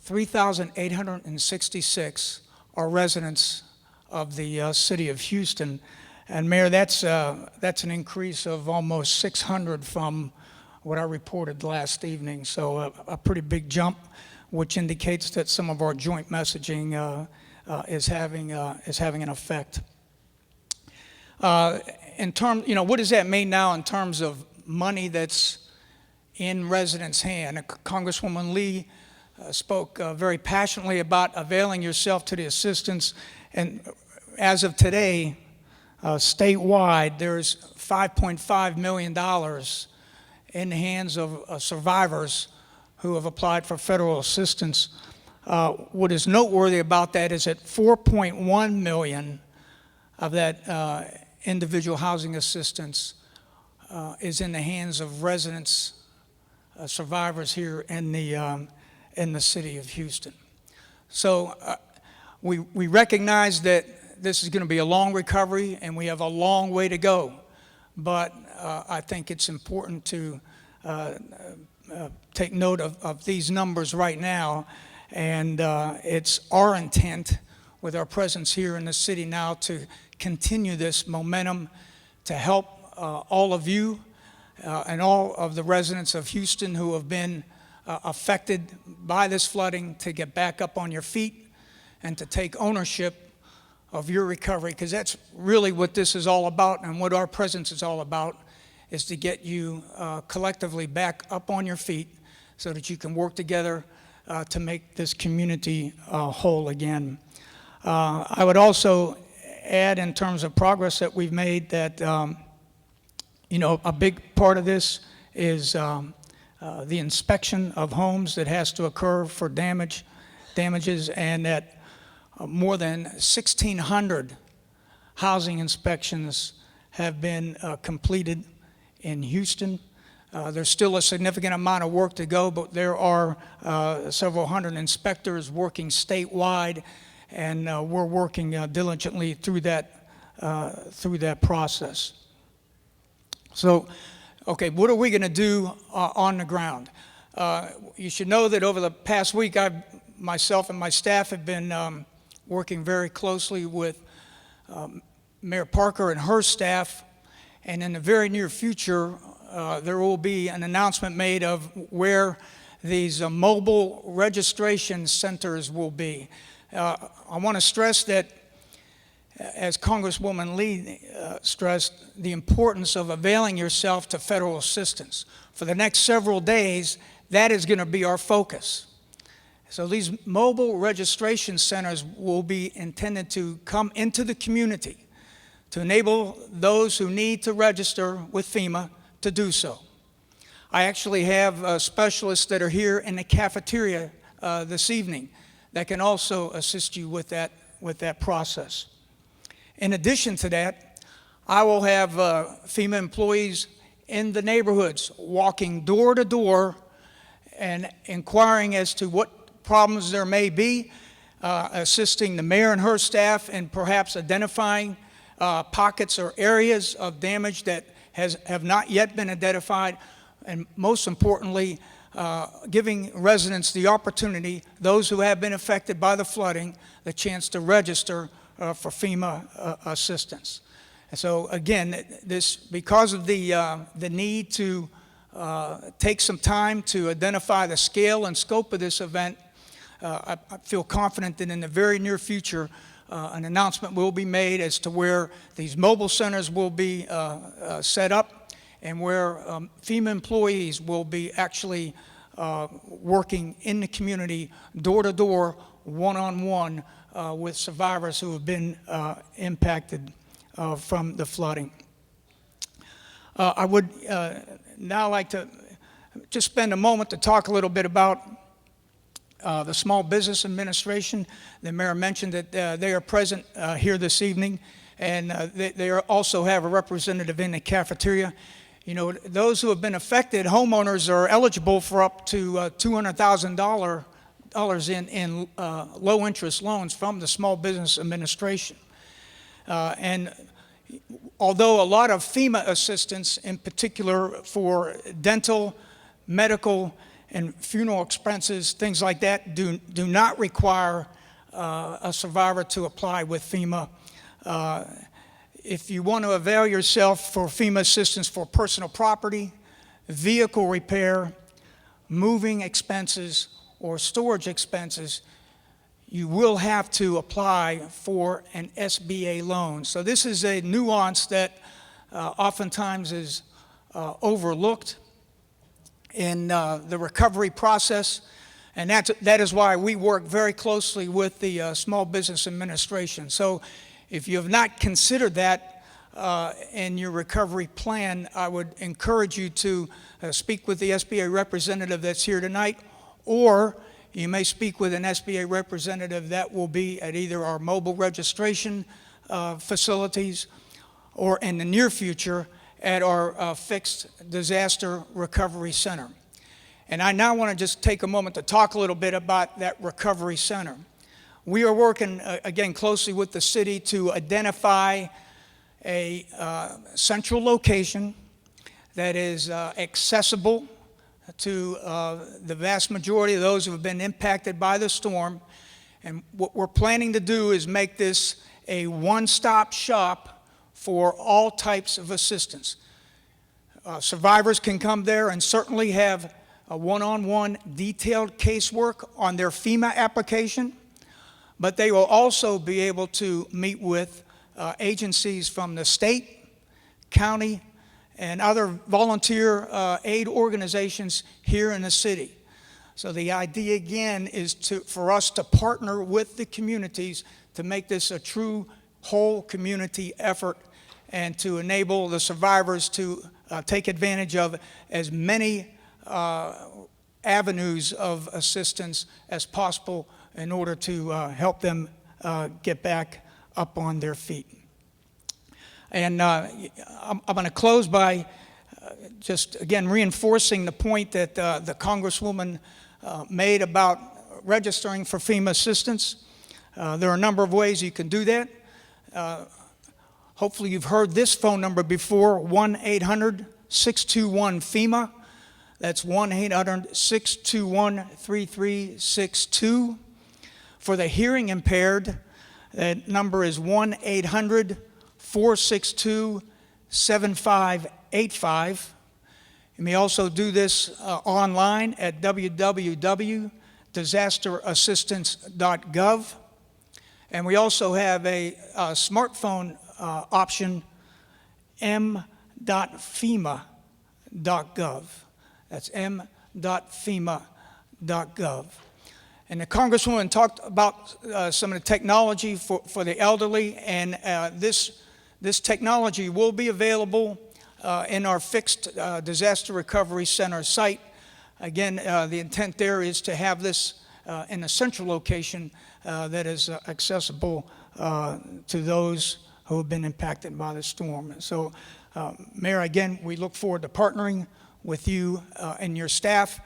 3,866 are residents of the city of Houston. And Mayor, that's an increase of almost 600 from what I reported last evening. So a pretty big jump, which indicates that some of our joint messaging is having an effect. In terms, you know, what does that mean now in terms of money that's in residents' hand? Congresswoman Lee spoke very passionately about availing yourself to the assistance. And as of today, statewide, there's $5.5 million in the hands of survivors who have applied for federal assistance. What is noteworthy about that is that $4.1 million of that individual housing assistance is in the hands of residents, survivors here in the city of Houston. So we recognize that this is going to be a long recovery and we have a long way to go, but I think it's important to take note of these numbers right now, and it's our intent with our presence here in the city now to continue this momentum to help all of you and all of the residents of Houston who have been affected by this flooding to get back up on your feet and to take ownership of your recovery, because that's really what this is all about, and what our presence is all about, is to get you collectively back up on your feet so that you can work together to make this community whole again. I would also add, in terms of progress that we've made, that you know, a big part of this is the inspection of homes that has to occur for damages, and that more than 1,600 housing inspections have been completed in Houston. There's still a significant amount of work to go, but there are several hundred inspectors working statewide, and we're working diligently through that process. So, okay, what are we going to do on the ground? You should know that over the past week, myself and my staff have been working very closely with Mayor Parker and her staff, and in the very near future, there will be an announcement made of where these mobile registration centers will be. I want to stress that, as Congresswoman Lee stressed, the importance of availing yourself to federal assistance. For the next several days, that is going to be our focus. So these mobile registration centers will be intended to come into the community to enable those who need to register with FEMA to do so. I actually have specialists that are here in the cafeteria this evening that can also assist you with that process. In addition to that, I will have FEMA employees in the neighborhoods walking door to door and inquiring as to what problems there may be, assisting the mayor and her staff in perhaps identifying pockets or areas of damage that have not yet been identified, and most importantly, giving residents the opportunity, those who have been affected by the flooding, the chance to register for FEMA assistance. And so again, because of the need to take some time to identify the scale and scope of this event, I feel confident that in the very near future, an announcement will be made as to where these mobile centers will be set up and where FEMA employees will be actually working in the community, door to door, one-on-one with survivors who have been impacted from the flooding. I would now like to just spend a moment to talk a little bit about the Small Business Administration. The mayor mentioned that they are present here this evening, and they also have a representative in the cafeteria. You know, those who have been affected, homeowners are eligible for up to $200,000 in low-interest loans from the Small Business Administration. And although a lot of FEMA assistance, in particular for dental, medical, and funeral expenses, things like that, do not require a survivor to apply with FEMA. If you want to avail yourself for FEMA assistance for personal property, vehicle repair, moving expenses, or storage expenses, you will have to apply for an SBA loan. So this is a nuance that oftentimes is overlooked in the recovery process, and that is why we work very closely with the Small Business Administration. So if you have not considered that in your recovery plan, I would encourage you to speak with the SBA representative that's here tonight, or you may speak with an SBA representative that will be at either our mobile registration facilities or in the near future at our fixed disaster recovery center. And I now want to just take a moment to talk a little bit about that recovery center. We are working, again, closely with the city to identify a central location that is accessible to the vast majority of those who have been impacted by the storm. And what we're planning to do is make this a one-stop shop for all types of assistance. Survivors can come there and certainly have a one-on-one detailed casework on their FEMA application, but they will also be able to meet with agencies from the state, county, and other volunteer aid organizations here in the city. So the idea again is for us to partner with the communities to make this a true whole community effort and to enable the survivors to take advantage of as many avenues of assistance as possible in order to help them get back up on their feet. And I'm going to close by just, again, reinforcing the point that the Congresswoman made about registering for FEMA assistance. There are a number of ways you can do that. Hopefully you've heard this phone number before, 1-800-621-FEMA. That's 1-800-621-3362. For the hearing impaired, that number is 1-800-462-7585. You may also do this online at www.disasterassistance.gov. And we also have a smartphone option, m.fema.gov. That's m.fema.gov. And the Congresswoman talked about some of the technology for the elderly, and this technology will be available in our fixed disaster recovery center site. Again, the intent there is to have this in a central location that is accessible to those who have been impacted by the storm. So, Mayor, again, we look forward to partnering with you and your staff.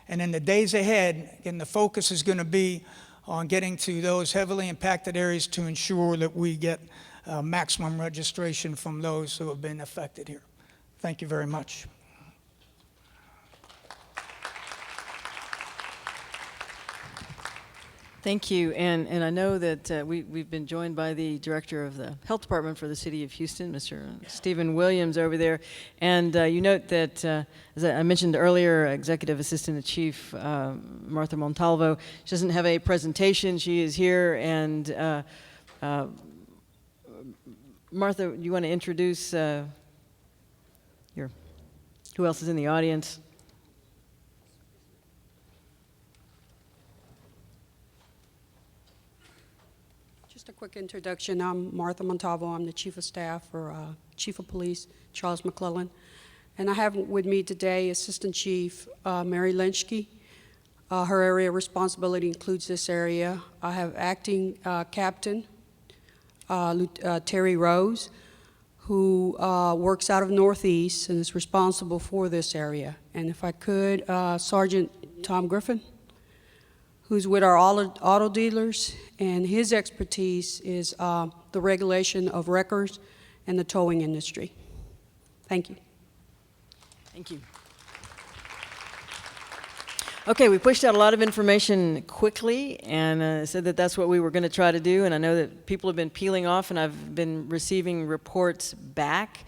And in the days ahead, again, the focus is going to be on getting to those heavily impacted areas to ensure that we get maximum registration from those who have been affected here. Thank you very much. Thank you, and I know that we've been joined by the Director of the Health Department for the City of Houston, Mr. Stephen Williams over there, and you note that, as I mentioned earlier, Executive Assistant Chief Martha Montalvo, she doesn't have a presentation, she is here, and Martha, you want to introduce who else is in the audience? Just a quick introduction. I'm Martha Montalvo. I'm the Chief of Staff for Chief of Police Charles McClellan. And I have with me today Assistant Chief Mary Lynchke. Her area of responsibility includes this area. I have Acting Captain Terry Rose, who works out of Northeast and is responsible for this area. And if I could, Sergeant Tom Griffin, who's with our auto dealers, and his expertise is the regulation of wreckers and the towing industry. Thank you. Thank you. Okay, we pushed out a lot of information quickly and said that that's what we were going to try to do, and I know that people have been peeling off, and I've been receiving reports back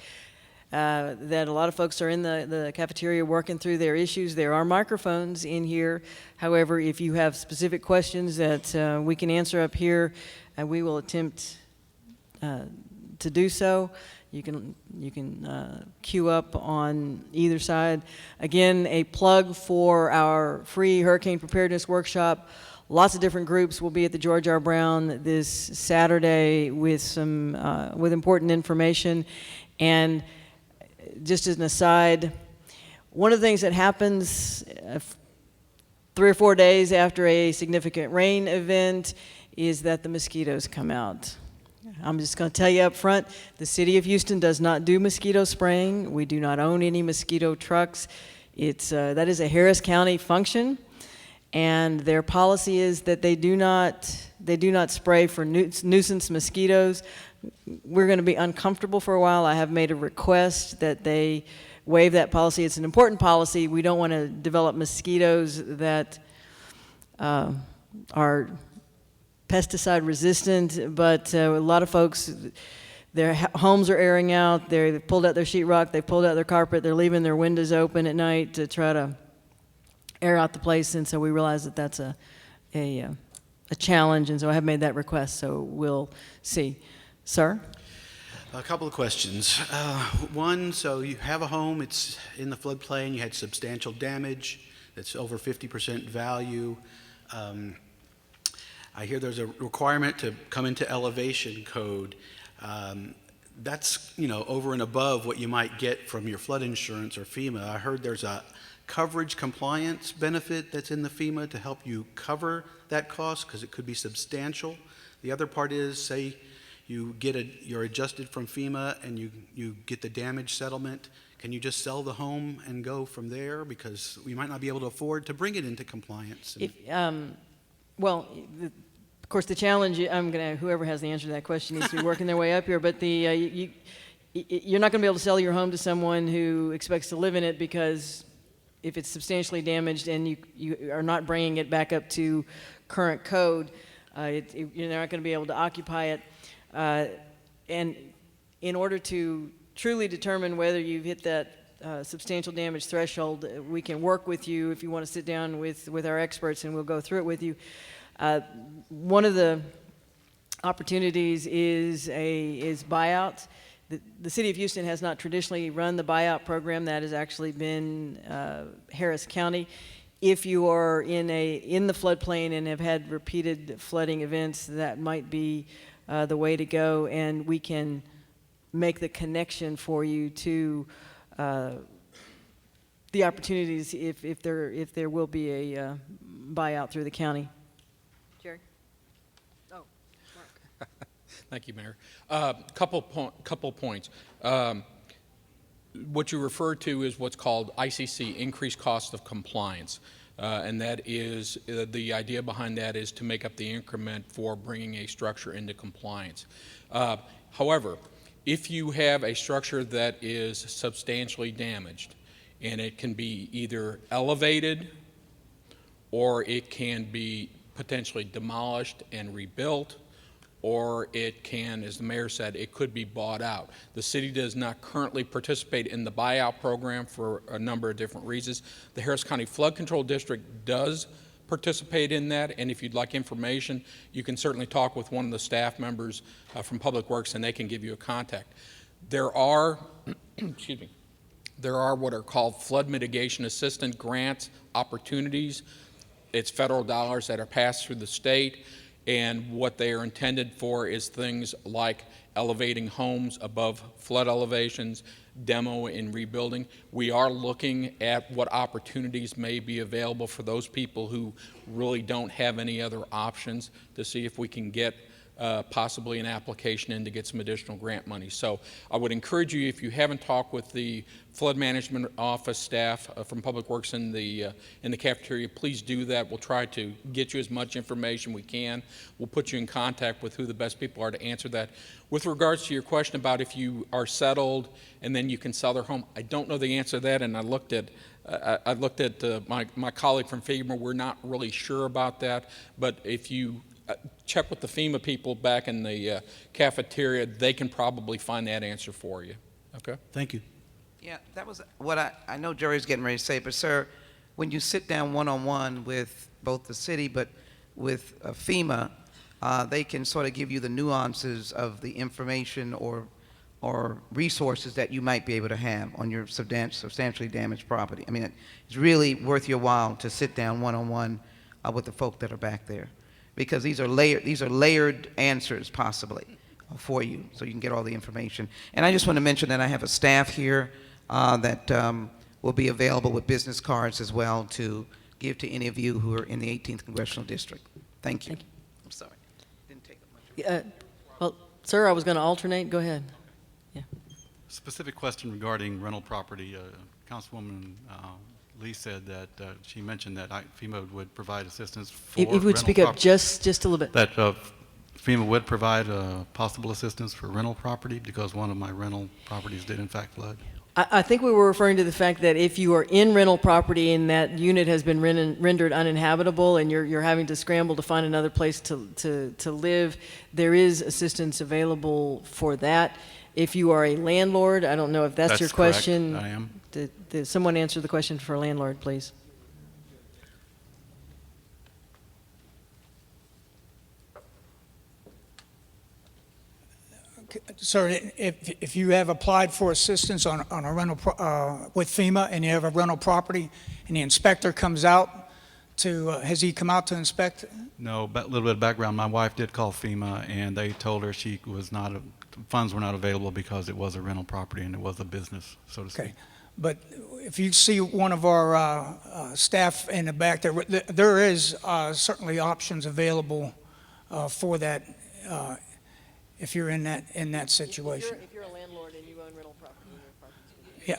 that a lot of folks are in the cafeteria working through their issues. There are microphones in here. However, if you have specific questions that we can answer up here, we will attempt to do so. You can queue up on either side. Again, a plug for our free hurricane preparedness workshop. Lots of different groups will be at the George R. Brown this Saturday with some with important information. And just as an aside, one of the things that happens 3 or 4 days after a significant rain event is that the mosquitoes come out. I'm just going to tell you up front, the City of Houston does not do mosquito spraying. We do not own any mosquito trucks. That is a Harris County function, and their policy is that they do not spray for nuisance mosquitoes. We're going to be uncomfortable for a while. I have made a request that they waive that policy. It's an important policy. We don't want to develop mosquitoes that are pesticide resistant, but a lot of folks, their homes are airing out, they've pulled out their sheetrock, they've pulled out their carpet, they're leaving their windows open at night to try to air out the place, and so we realize that that's a challenge, and so I have made that request, so we'll see. Sir? A couple of questions. One, so you have a home, it's in the floodplain, you had substantial damage, that's over 50% value. I hear there's a requirement to come into elevation code. That's, over and above what you might get from your flood insurance or FEMA. I heard there's a coverage compliance benefit that's in the FEMA to help you cover that cost because it could be substantial. The other part is, say you're adjusted from FEMA and you get the damage settlement. Can you just sell the home and go from there? Because we might not be able to afford to bring it into compliance. Of course, the challenge, whoever has the answer to that question needs to be working their way up here, but you're not going to be able to sell your home to someone who expects to live in it, because if it's substantially damaged and you are not bringing it back up to current code, you're not going to be able to occupy it. And in order to truly determine whether you've hit that substantial damage threshold, we can work with you if you want to sit down with our experts, and we'll go through it with you. One of the opportunities is buyouts. The City of Houston has not traditionally run the buyout program. That has actually been Harris County. If you are in the floodplain and have had repeated flooding events, that might be the way to go, and we can make the connection for you to the opportunities if there will be a buyout through the county. Jerry? Oh, Mark. Thank you, Mayor. Couple points. What you refer to is what's called ICC, increased cost of compliance. And that is, the idea behind that is to make up the increment for bringing a structure into compliance. However, if you have a structure that is substantially damaged, and it can be either elevated or it can be potentially demolished and rebuilt, or it can, as the mayor said, it could be bought out. The city does not currently participate in the buyout program for a number of different reasons. The Harris County Flood Control District does participate in that, and if you'd like information, you can certainly talk with one of the staff members from Public Works, and they can give you a contact. There are, excuse me, there are what are called flood mitigation assistance grants opportunities. It's federal dollars that are passed through the state, and what they are intended for is things like elevating homes above flood elevations, demo and rebuilding. We are looking at what opportunities may be available for those people who really don't have any other options to see if we can get possibly an application in to get some additional grant money. So I would encourage you, if you haven't talked with the flood management office staff from Public Works in the cafeteria, please do that. We'll try to get you as much information we can. We'll put you in contact with who the best people are to answer that. With regards to your question about if you are settled and then you can sell their home, I don't know the answer to that, and I looked at my colleague from FEMA. We're not really sure about that, but if you check with the FEMA people back in the cafeteria, they can probably find that answer for you. Okay? Thank you. Yeah, that was what I know Jerry's getting ready to say, but sir, when you sit down one-on-one with both the city but with FEMA, they can sort of give you the nuances of the information or resources that you might be able to have on your substantially damaged property. I mean, it's really worth your while to sit down one-on-one with the folk that are back there, because these are layered answers possibly for you, so you can get all the information. And I just want to mention that I have a staff here that will be available with business cards as well to give to any of you who are in the 18th Congressional District. Thank you. I'm sorry. Didn't take up much. Well, sir, I was going to alternate. Go ahead. Yeah. Specific question regarding rental property. Councilwoman Lee said that she mentioned that FEMA would provide assistance for If you would speak up just a little bit. That FEMA would provide possible assistance for rental property because one of my rental properties did in fact flood. I think we were referring to the fact that if you are in rental property and that unit has been rendered uninhabitable and you're having to scramble to find another place to live, there is assistance available for that. If you are a landlord, I don't know if that's your question. Correct. I am. Did someone answer the question for a landlord, please? Sir, if you have applied for assistance on a rental with FEMA and you have a rental property and the inspector comes out to, has he come out to inspect? No, but a little bit of background. My wife did call FEMA and they told her she was not, funds were not available because it was a rental property and it was a business, so to speak. Okay. But if you see one of our staff in the back, there is certainly options available for that if you're in that situation. If you're a landlord and you own rental property, Yeah.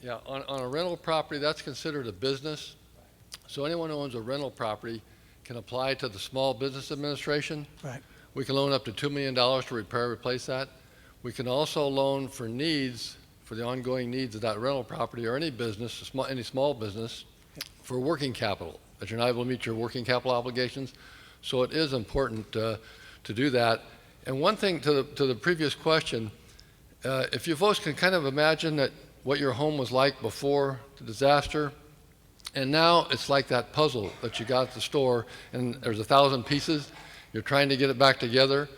Yeah, on a rental property, that's considered a business. So anyone who owns a rental property can apply to the Small Business Administration. Right. We can loan up to $2 million to repair or replace that. We can also loan for needs, for the ongoing needs of that rental property or any business, any small business, for working capital, that you're not able to meet your working capital obligations. So it is important to do that. And one thing to the previous question, if you folks can kind of imagine that what your home was like before the disaster, and now it's like that puzzle that you got at the store, and there's 1,000 pieces. You're trying to get it back together.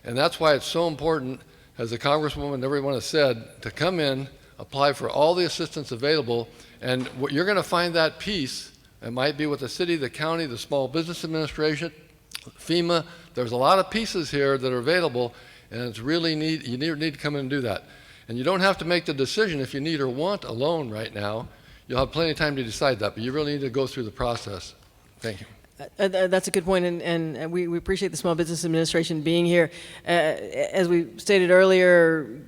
And that's why it's so important, as the Congresswoman and everyone has said, to come in, apply for all the assistance available, and what you're going to find that piece. It might be with the city, the county, the Small Business Administration, FEMA. There's a lot of pieces here that are available, and it's really you need to come in and do that. And you don't have to make the decision if you need or want a loan right now. You'll have plenty of time to decide that, but you really need to go through the process. Thank you. That's a good point, and we appreciate the Small Business Administration being here. As we stated earlier,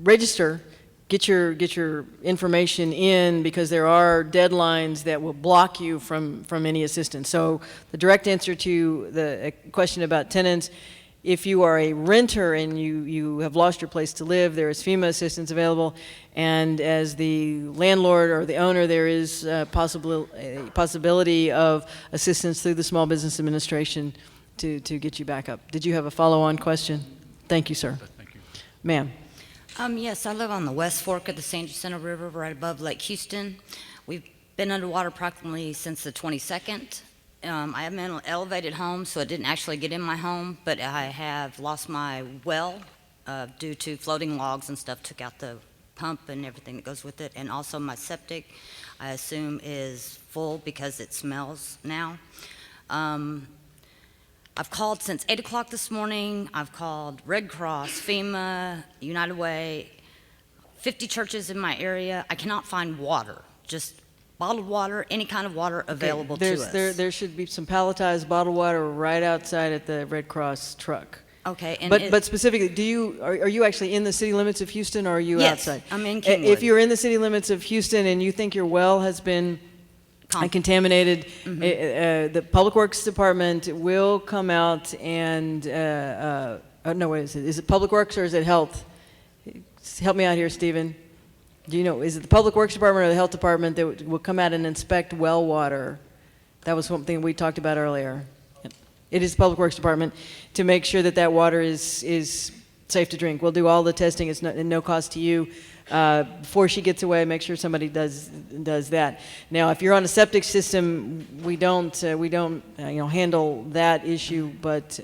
register, get your information in, because there are deadlines that will block you from any assistance. So the direct answer to the question about tenants, If you are a renter and you have lost your place to live, there is FEMA assistance available. And as the landlord or the owner, there is a possibility of assistance through the Small Business Administration to get you back up. Did you have a follow-on question? Thank you, sir. Thank you. Ma'am. Yes, I live on the West Fork of the San Jacinto River, right above Lake Houston. We've been underwater approximately since the 22nd. I am in an elevated home, so it didn't actually get in my home, but I have lost my well due to floating logs and stuff, took out the pump and everything that goes with it, and also my septic, I assume, is full because it smells now. I've called since 8 o'clock this morning. I've called Red Cross, FEMA, United Way, 50 churches in my area. I cannot find water, just bottled water, any kind of water available to us. There should be some palletized bottled water right outside at the Red Cross truck. Okay, and but specifically, are you actually in the city limits of Houston, or are you outside? Yes, I'm in Kingwood. If you're in the city limits of Houston and you think your well has been contaminated, the Public Works Department will come out and, no, wait, is it Public Works or is it Health? Help me out here, Stephen. Do you know, is it the Public Works Department or the Health Department that will come out and inspect well water? That was something we talked about earlier. It is the Public Works Department to make sure that that water is safe to drink. We'll do all the testing. It's at no cost to you. Before she gets away, make sure somebody does that. Now, if you're on a septic system, we don't handle that issue, but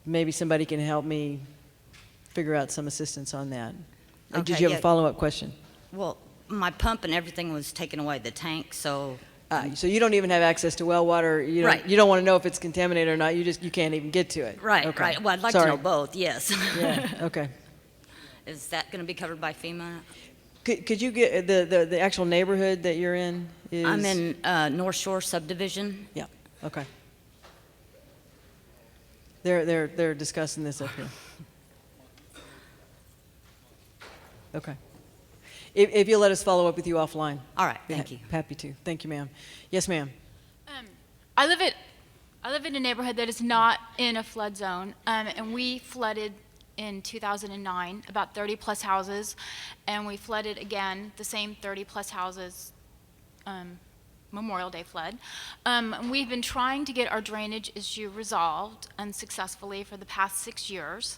maybe somebody can help me figure out some assistance on that. Okay, Did you have a follow-up question? Well, my pump and everything was taken away, the tank, so... So you don't even have access to well water. Right. You don't want to know if it's contaminated or not. You can't even get to it. Right, okay. right. Well, I'd like Sorry. to know both, yes. Yeah, okay. Is that going to be covered by FEMA? Could you get the actual neighborhood that you're in? I'm in North Shore subdivision. Yeah, okay. They're discussing this up here. Okay. If you'll let us follow up with you offline. All right, thank you. Happy to. Thank you, ma'am. Yes, ma'am. I live in a neighborhood that is not in a flood zone, and we flooded in 2009, about 30 plus houses, and we flooded again, the same 30 plus houses, Memorial Day flood. We've been trying to get our drainage issue resolved unsuccessfully for the past 6 years.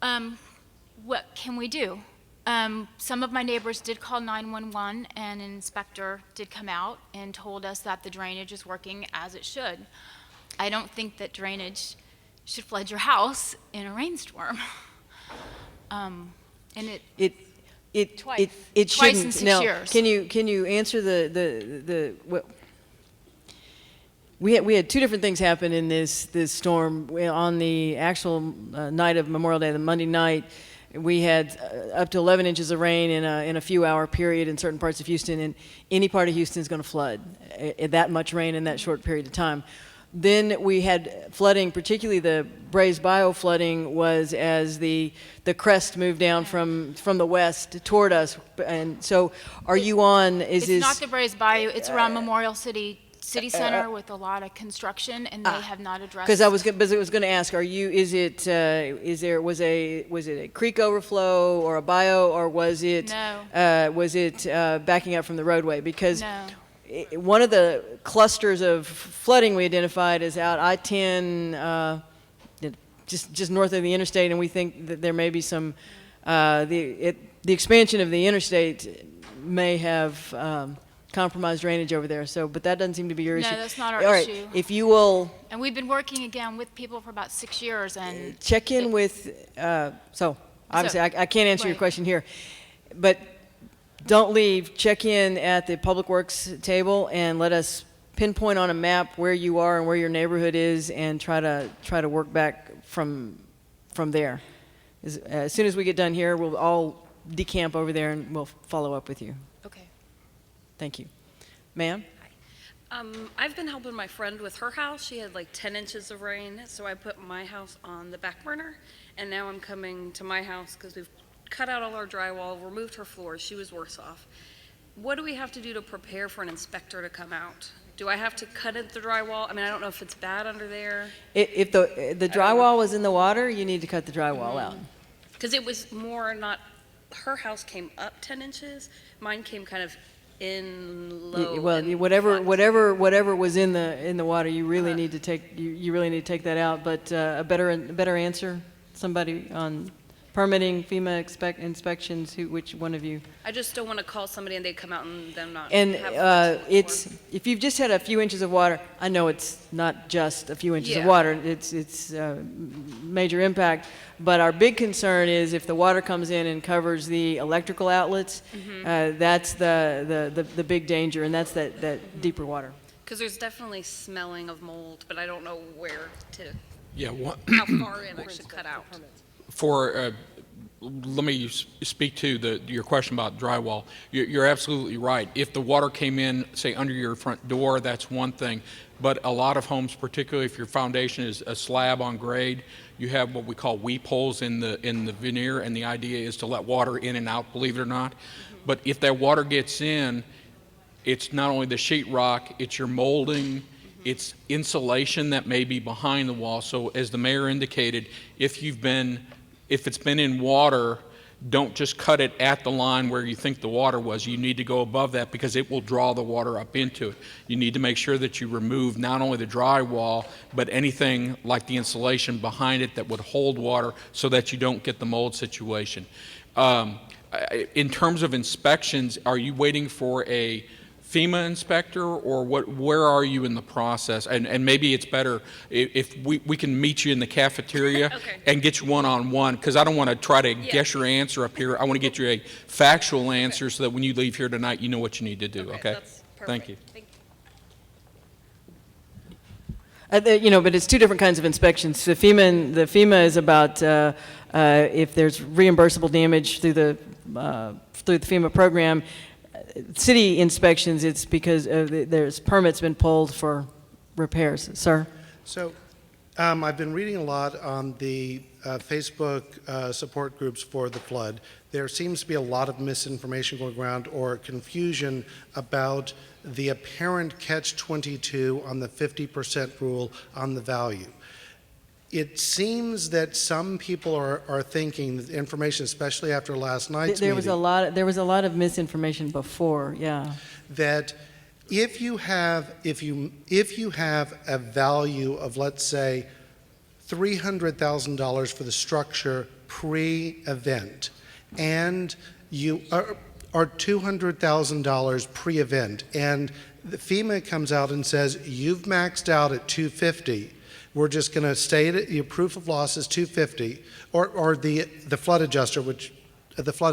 What can we do? Some of my neighbors did call 911, and an inspector did come out and told us that the drainage is working as it should. I don't think that drainage should flood your house in a rainstorm. And it twice shouldn't. in 6 now, years. Can you answer we had two different things happen in this storm. On the actual night of Memorial Day, the Monday night, we had up to 11 inches of rain in a few-hour period in certain parts of Houston, and any part of Houston is going to flood. That much rain in that short period of time. Then we had flooding, particularly the Brays Bayou flooding, was as the crest moved down from the west toward us. And so, are you on? It's not the Brays Bayou. It's around Memorial City Center with a lot of construction, and they have not addressed. Because I was going to ask, was it a creek overflow or a bayou, or was it backing up from the roadway? Because one of the clusters of flooding we identified is out I-10, just north of the interstate, and we think that there may be some the expansion of the interstate may have compromised drainage over there. So, but that doesn't seem to be your issue. No, that's not our All right, issue. if you will. And we've been working again with people for about 6 years, and check in with. So obviously, I can't answer your question here, but don't leave. Check in at the Public Works table and let us pinpoint on a map where you are and where your neighborhood is, and try to work back from there. As soon as we get done here, we'll all decamp over there and we'll follow up with you. okay. Thank you. Ma'am? I've been helping my friend with her house. She had like 10 inches of rain, so I put my house on the back burner, and now I'm coming to my house because we've cut out all our drywall, removed her floors. She was worse off. What do we have to do to prepare for an inspector to come out? Do I have to cut at the drywall? I mean, I don't know if it's bad under there. If the drywall was in the water, you need to cut the drywall out. Because it was more not, her house came up 10 inches, mine came kind of in low. Well, and whatever was in the water, you really need to take you really need to take that out. But a better answer, somebody on permitting, FEMA inspections. Which one of you? I just don't want to call somebody and they come out and them not. And have it's if you've just had a few inches of water. I know it's not just a few inches of Yeah. water. It's major impact. But our big concern is if the water comes in and covers the electrical outlets. That's the big danger, and that's that deeper water. Because there's definitely smelling of mold, but I don't know where to, Yeah, how far in I should cut out. Let me speak to your question about drywall. You're absolutely right. If the water came in, say, under your front door, that's one thing. But a lot of homes, particularly if your foundation is a slab on grade, you have what we call weep holes in the veneer, and the idea is to let water in and out, believe it or not. But if that water gets in, it's not only the sheetrock, it's your molding, it's insulation that may be behind the wall. So as the mayor indicated, if it's been in water, don't just cut it at the line where you think the water was. You need to go above that because it will draw the water up into it. You need to make sure that you remove not only the drywall, but anything like the insulation behind it that would hold water so that you don't get the mold situation. In terms of inspections, are you waiting for a FEMA inspector, or where are you in the process? And maybe it's better if we can meet you in the cafeteria and get you one-on-one, because I don't want to try to guess your answer up here. I want to get you a factual answer so that when you leave here tonight, you know what you need to do, okay? That's perfect. Thank you. But it's two different kinds of inspections. The FEMA is about if there's reimbursable damage through the FEMA program. City inspections, it's because there's permits been pulled for repairs. Sir? So I've been reading a lot on the Facebook support groups for the flood. There seems to be a lot of misinformation going around or confusion about the apparent catch-22 on the 50% rule on the value. It seems that some people are thinking that information, especially after last night's meeting, there was a lot of misinformation before, yeah. That if you have a value of, let's say, $300,000 for the structure pre-event, and you are $200,000 pre-event, and the FEMA comes out and says you've maxed out at $250,000. We're just going to state it. Your proof of loss is $250,000, or the flood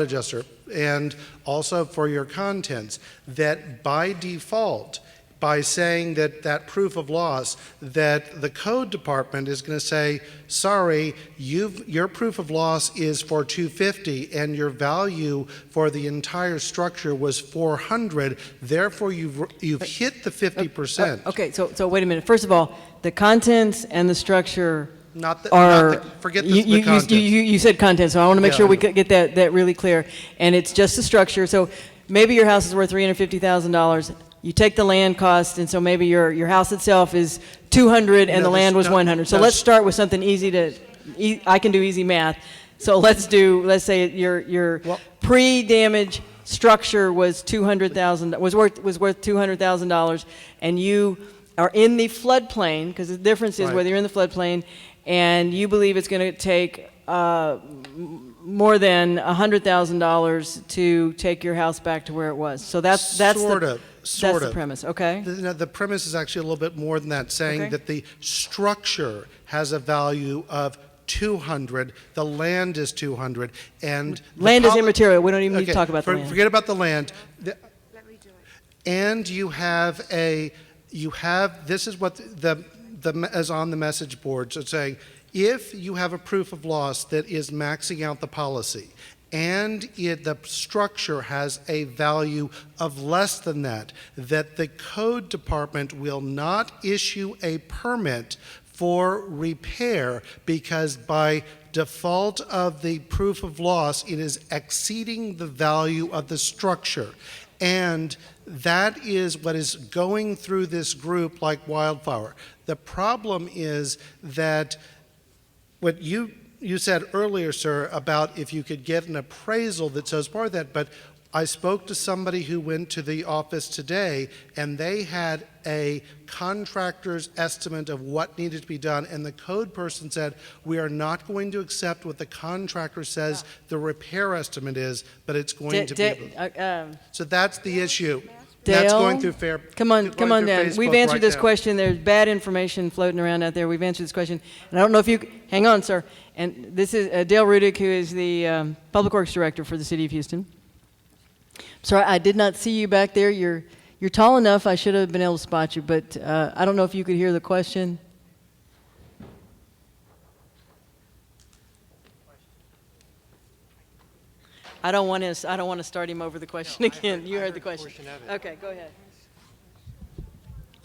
adjuster, and also for your contents. That by default, by saying that proof of loss, that the code department is going to say, sorry, your proof of loss is for $250,000, and your value for the entire structure was $400,000. Therefore, you've hit the 50%. Okay, so wait a minute. First of all, the contents and the structure forget the contents. You said contents, so I want to make sure we get that really clear. And it's just the structure. So maybe your house is worth $350,000. You take the land cost, and so maybe your house itself is $200,000 and the land was $100,000. So let's start with something easy I can do easy math. So let's say your pre-damage structure was $200,000, was worth $200,000, and you are in the floodplain, because the difference is whether you're in the floodplain, and you believe it's going to take more than $100,000 to take your house back to where it was. So that's the premise. Okay. The premise is actually a little bit more than that, saying that the structure has a value of $200,000, the land is $200,000, and land is immaterial. We don't even need to talk about the land. Forget about the land. And this is what is on the message board. So it's saying, if you have a proof of loss that is maxing out the policy, and the structure has a value of less than that the code department will not issue a permit for repair, because by default of the proof of loss, it is exceeding the value of the structure. And that is what is going through this group like wildfire. The problem is that what you said earlier, sir, about if you could get an appraisal that shows part of that, but I spoke to somebody who went to the office today, and they had a contractor's estimate of what needed to be done, and the code person said, we are not going to accept what the contractor says the repair estimate is, but it's going to be. So that's the issue. That's going through fair. Come on down. Facebook We've answered right this now. question. There's bad information floating around out there. We've answered this question. And I don't know if you, hang on, sir. And this is Dale Rudick, who is the Public Works Director for the City of Houston. Sorry, I did not see you back there. You're tall enough, I should have been able to spot you, but I don't know if you could hear the question. I don't want to start him over the question again. You heard the question. Okay, go ahead.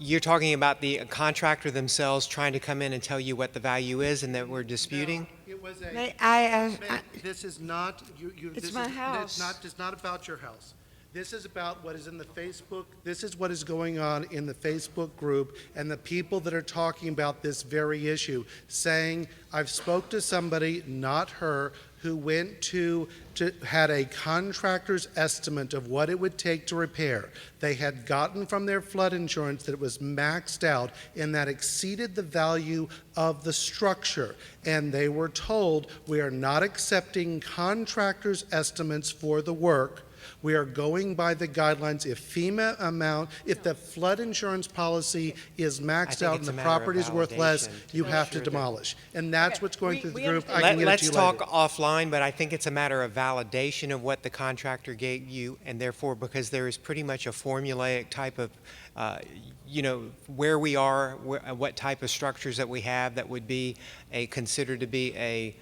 You're talking about the contractor themselves trying to come in and tell you what the value is and that we're disputing? No, it was May I this is not, It's my house. It's not about your house. This is about what is in the Facebook, this is what is going on in the Facebook group and the people that are talking about this very issue, saying, I've spoke to somebody, not her, who went had a contractor's estimate of what it would take to repair. They had gotten from their flood insurance that it was maxed out and that exceeded the value of the structure. And they were told, we are not accepting contractor's estimates for the work. We are going by the guidelines. If the flood insurance policy is maxed out and the property is worth less, you have to demolish. And that's what's going through the group. I can get it to Let's you talk later. offline, but I think it's a matter of validation of what the contractor gave you, and therefore, because there is pretty much a formulaic type of, where we are, what type of structures that we have that would be considered to be a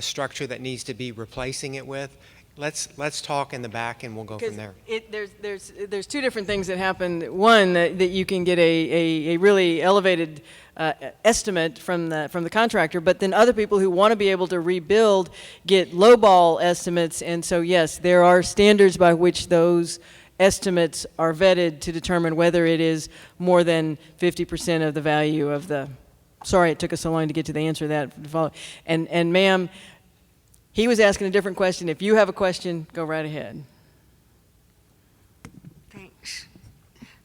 structure that needs to be replacing it with. Let's talk in the back and we'll go from there. There's two different things that happen. One, that you can get a really elevated estimate from the contractor, but then other people who want to be able to rebuild get lowball estimates. And so yes, there are standards by which those estimates are vetted to determine whether it is more than 50% of the value of the. Sorry, it took us so long to get to the answer to that. And ma'am, he was asking a different question. If you have a question, go right ahead. Thanks.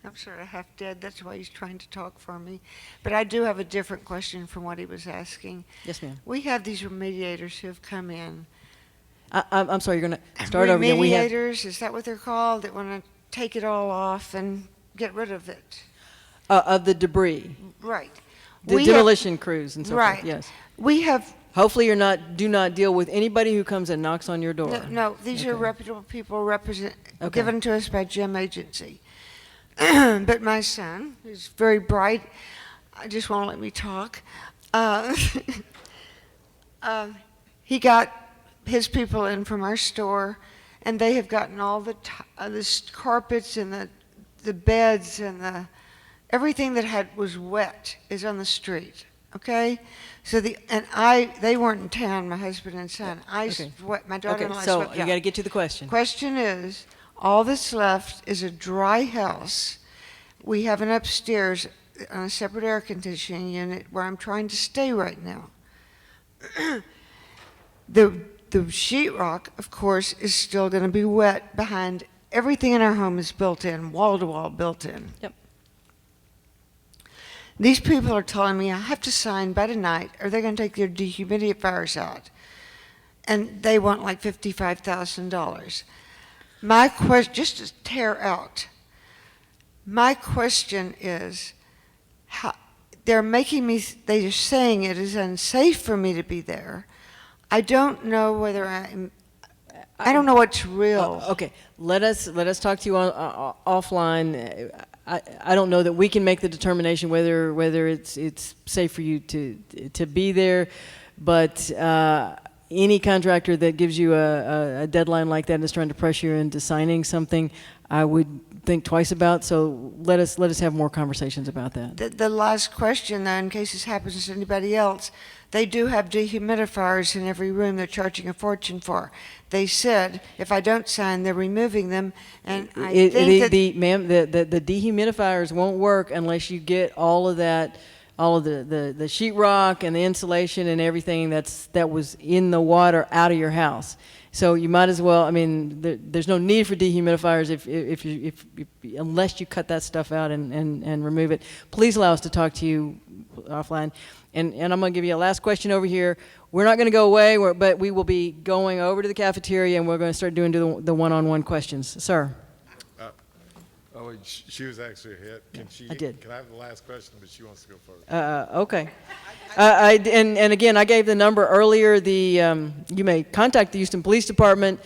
I'm sort of half dead. That's why he's trying to talk for me. But I do have a different question from what he was asking. Yes, ma'am. We have these remediators who have come in. I'm sorry, you're going to start over again. Remediators, is that what they're called? That want to take it all off and get rid of it? Of the debris. Right. The demolition crews and so right. forth, yes. We have. Hopefully do not deal with anybody who comes and knocks on your door. No, these are reputable people Okay. given to us by Gem Agency. But my son, who's very bright, just won't let me talk. He got his people in from our store, and they have gotten all the carpets and the beds and everything that was wet is on the street. Okay, so they weren't in town. My husband and son. My daughter-in-law. Okay, so swept you out. got to get to the question. Question is, all that's left is a dry house. We have an upstairs on a separate air conditioning unit where I'm trying to stay right now. The sheetrock, of course, is still going to be wet behind everything in our home is built in, wall to wall built in. Yep. These people are telling me I have to sign by tonight or they're going to take their dehumidifiers out. And they want like $55,000. My question, just to tear out, my question is, they're saying it is unsafe for me to be there. I don't know whether I don't know what's real. Okay, let us talk to you offline. I don't know that we can make the determination whether it's safe for you to be there, but any contractor that gives you a deadline like that and is trying to pressure you into signing something, I would think twice about. So let us have more conversations about that. The last question, though, in case this happens to anybody else, They do have dehumidifiers in every room they're charging a fortune for. They said if I don't sign, they're removing them, and I think that ma'am, the dehumidifiers won't work unless you get all of that, all of the sheetrock and the insulation and everything that was in the water out of your house. So you might as well. I mean, there's no need for dehumidifiers if unless you cut that stuff out and remove it. Please allow us to talk to you offline. And I'm going to give you a last question over here. We're not going to go away, but we will be going over to the cafeteria, and we're going to start doing the one-on-one questions. Sir. She was actually ahead. I did. Can I have the last question, but she wants to go first. Okay. And again, I gave the number earlier. You may contact the Houston Police Department,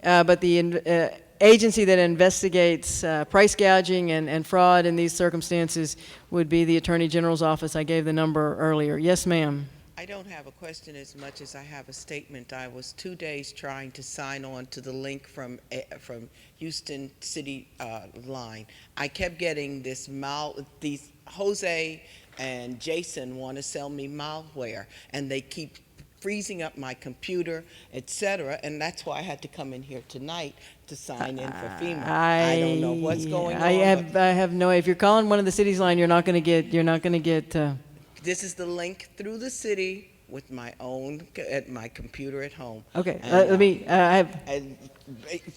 but the agency that investigates price gouging and fraud in these circumstances would be the Attorney General's office. I gave the number earlier. Yes, ma'am. I don't have a question as much as I have a statement. I was 2 days trying to sign on to the link from Houston City line. I kept getting these Jose and Jason want to sell me malware, and they keep freezing up my computer, etc. And that's why I had to come in here tonight to sign in for FEMA. I don't know what's going on. I have no. If you're calling one of the city's line, you're not going to get. This is the link through the city with my own at my computer at home. Okay, and, let me. I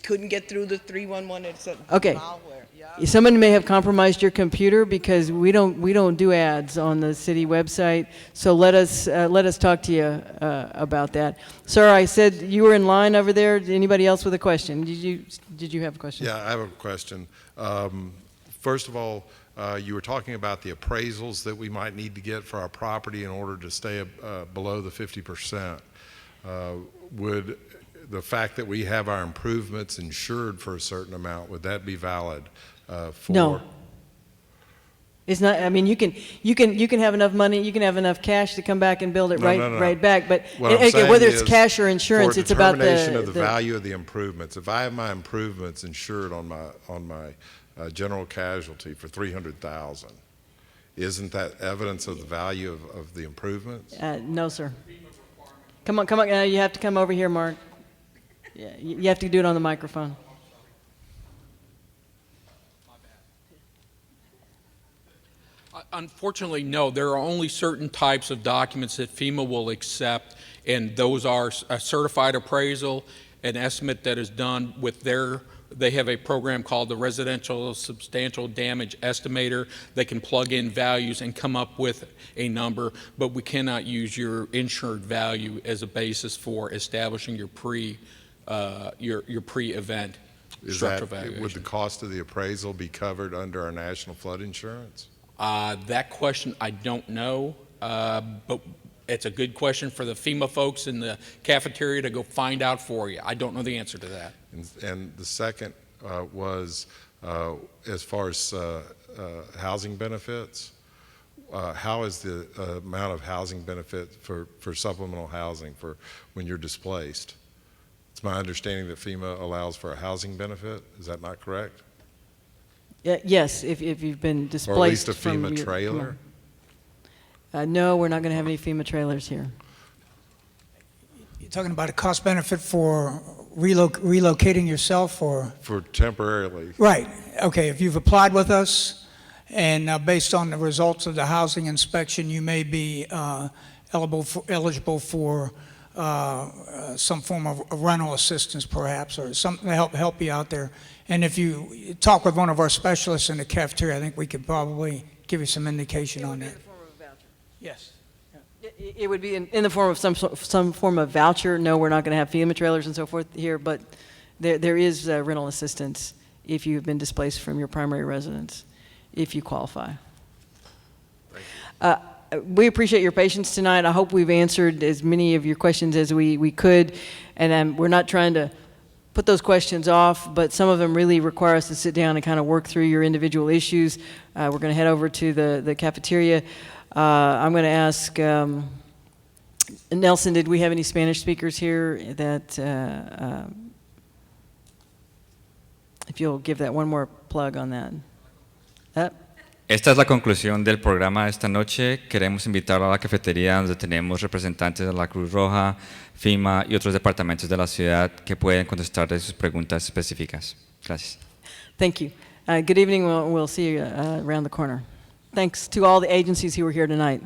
couldn't get through the 311. It's okay. malware. Yeah. Somebody may have compromised your computer because we don't do ads on the city website. So let us talk to you about that, sir. I said you were in line over there. Anybody else with a question? Did you have a question? Yeah, I have a question. First of all, you were talking about the appraisals that we might need to get for our property in order to stay below the 50%. Would the fact that we have our improvements insured for a certain amount, would that be valid for? No. It's not. I mean, you can have enough money, you can have enough cash to come back and build it right back. But again, whether it's cash or insurance, it's about the determination of the value of the improvements. If I have my improvements insured on my general casualty for $300,000, isn't that evidence of the value of the improvements? No, sir. Come on. You have to come over here, Mark. Yeah, you have to do it on the microphone. Unfortunately, no. There are only certain types of documents that FEMA will accept, and those are a certified appraisal, an estimate that is done with they have a program called the Residential Substantial Damage Estimator. They can plug in values and come up with a number, but we cannot use your insured value as a basis for establishing your pre-event structural valuation. Would the cost of the appraisal be covered under our national flood insurance? That question I don't know, but it's a good question for the FEMA folks in the cafeteria to go find out for you. I don't know the answer to that. And the second was as far as housing benefits. How is the amount of housing benefit for supplemental housing for when you're displaced? It's my understanding that FEMA allows for a housing benefit. Is that not correct? Yes, if you've been displaced. Or at least a FEMA trailer? No, we're not going to have any FEMA trailers here. You're talking about a cost benefit for relocating yourself, or? For temporarily. Right. Okay. If you've applied with us, and based on the results of the housing inspection, you may be eligible for some form of rental assistance, perhaps, or something to help you out there. And if you talk with one of our specialists in the cafeteria, I think we could probably give you some indication on that. Yes. It would be in the form of some form of voucher. No, we're not going to have FEMA trailers and so forth here, but there is rental assistance if you've been displaced from your primary residence, if you qualify. We appreciate your patience tonight. I hope we've answered as many of your questions as we could, and we're not trying to put those questions off, but some of them really require us to sit down and kind of work through your individual issues. We're going to head over to the cafeteria. I'm going to ask Nelson, did we have any Spanish speakers here that, if you'll give that one more plug on that. Esta es la conclusión del programa de esta noche. Queremos invitarlo a la cafetería donde tenemos representantes de la Cruz Roja, FEMA y otros departamentos de la ciudad que pueden contestarle sus preguntas específicas. Gracias. Thank you. Good evening. We'll see you around the corner. Thanks to all the agencies who were here tonight.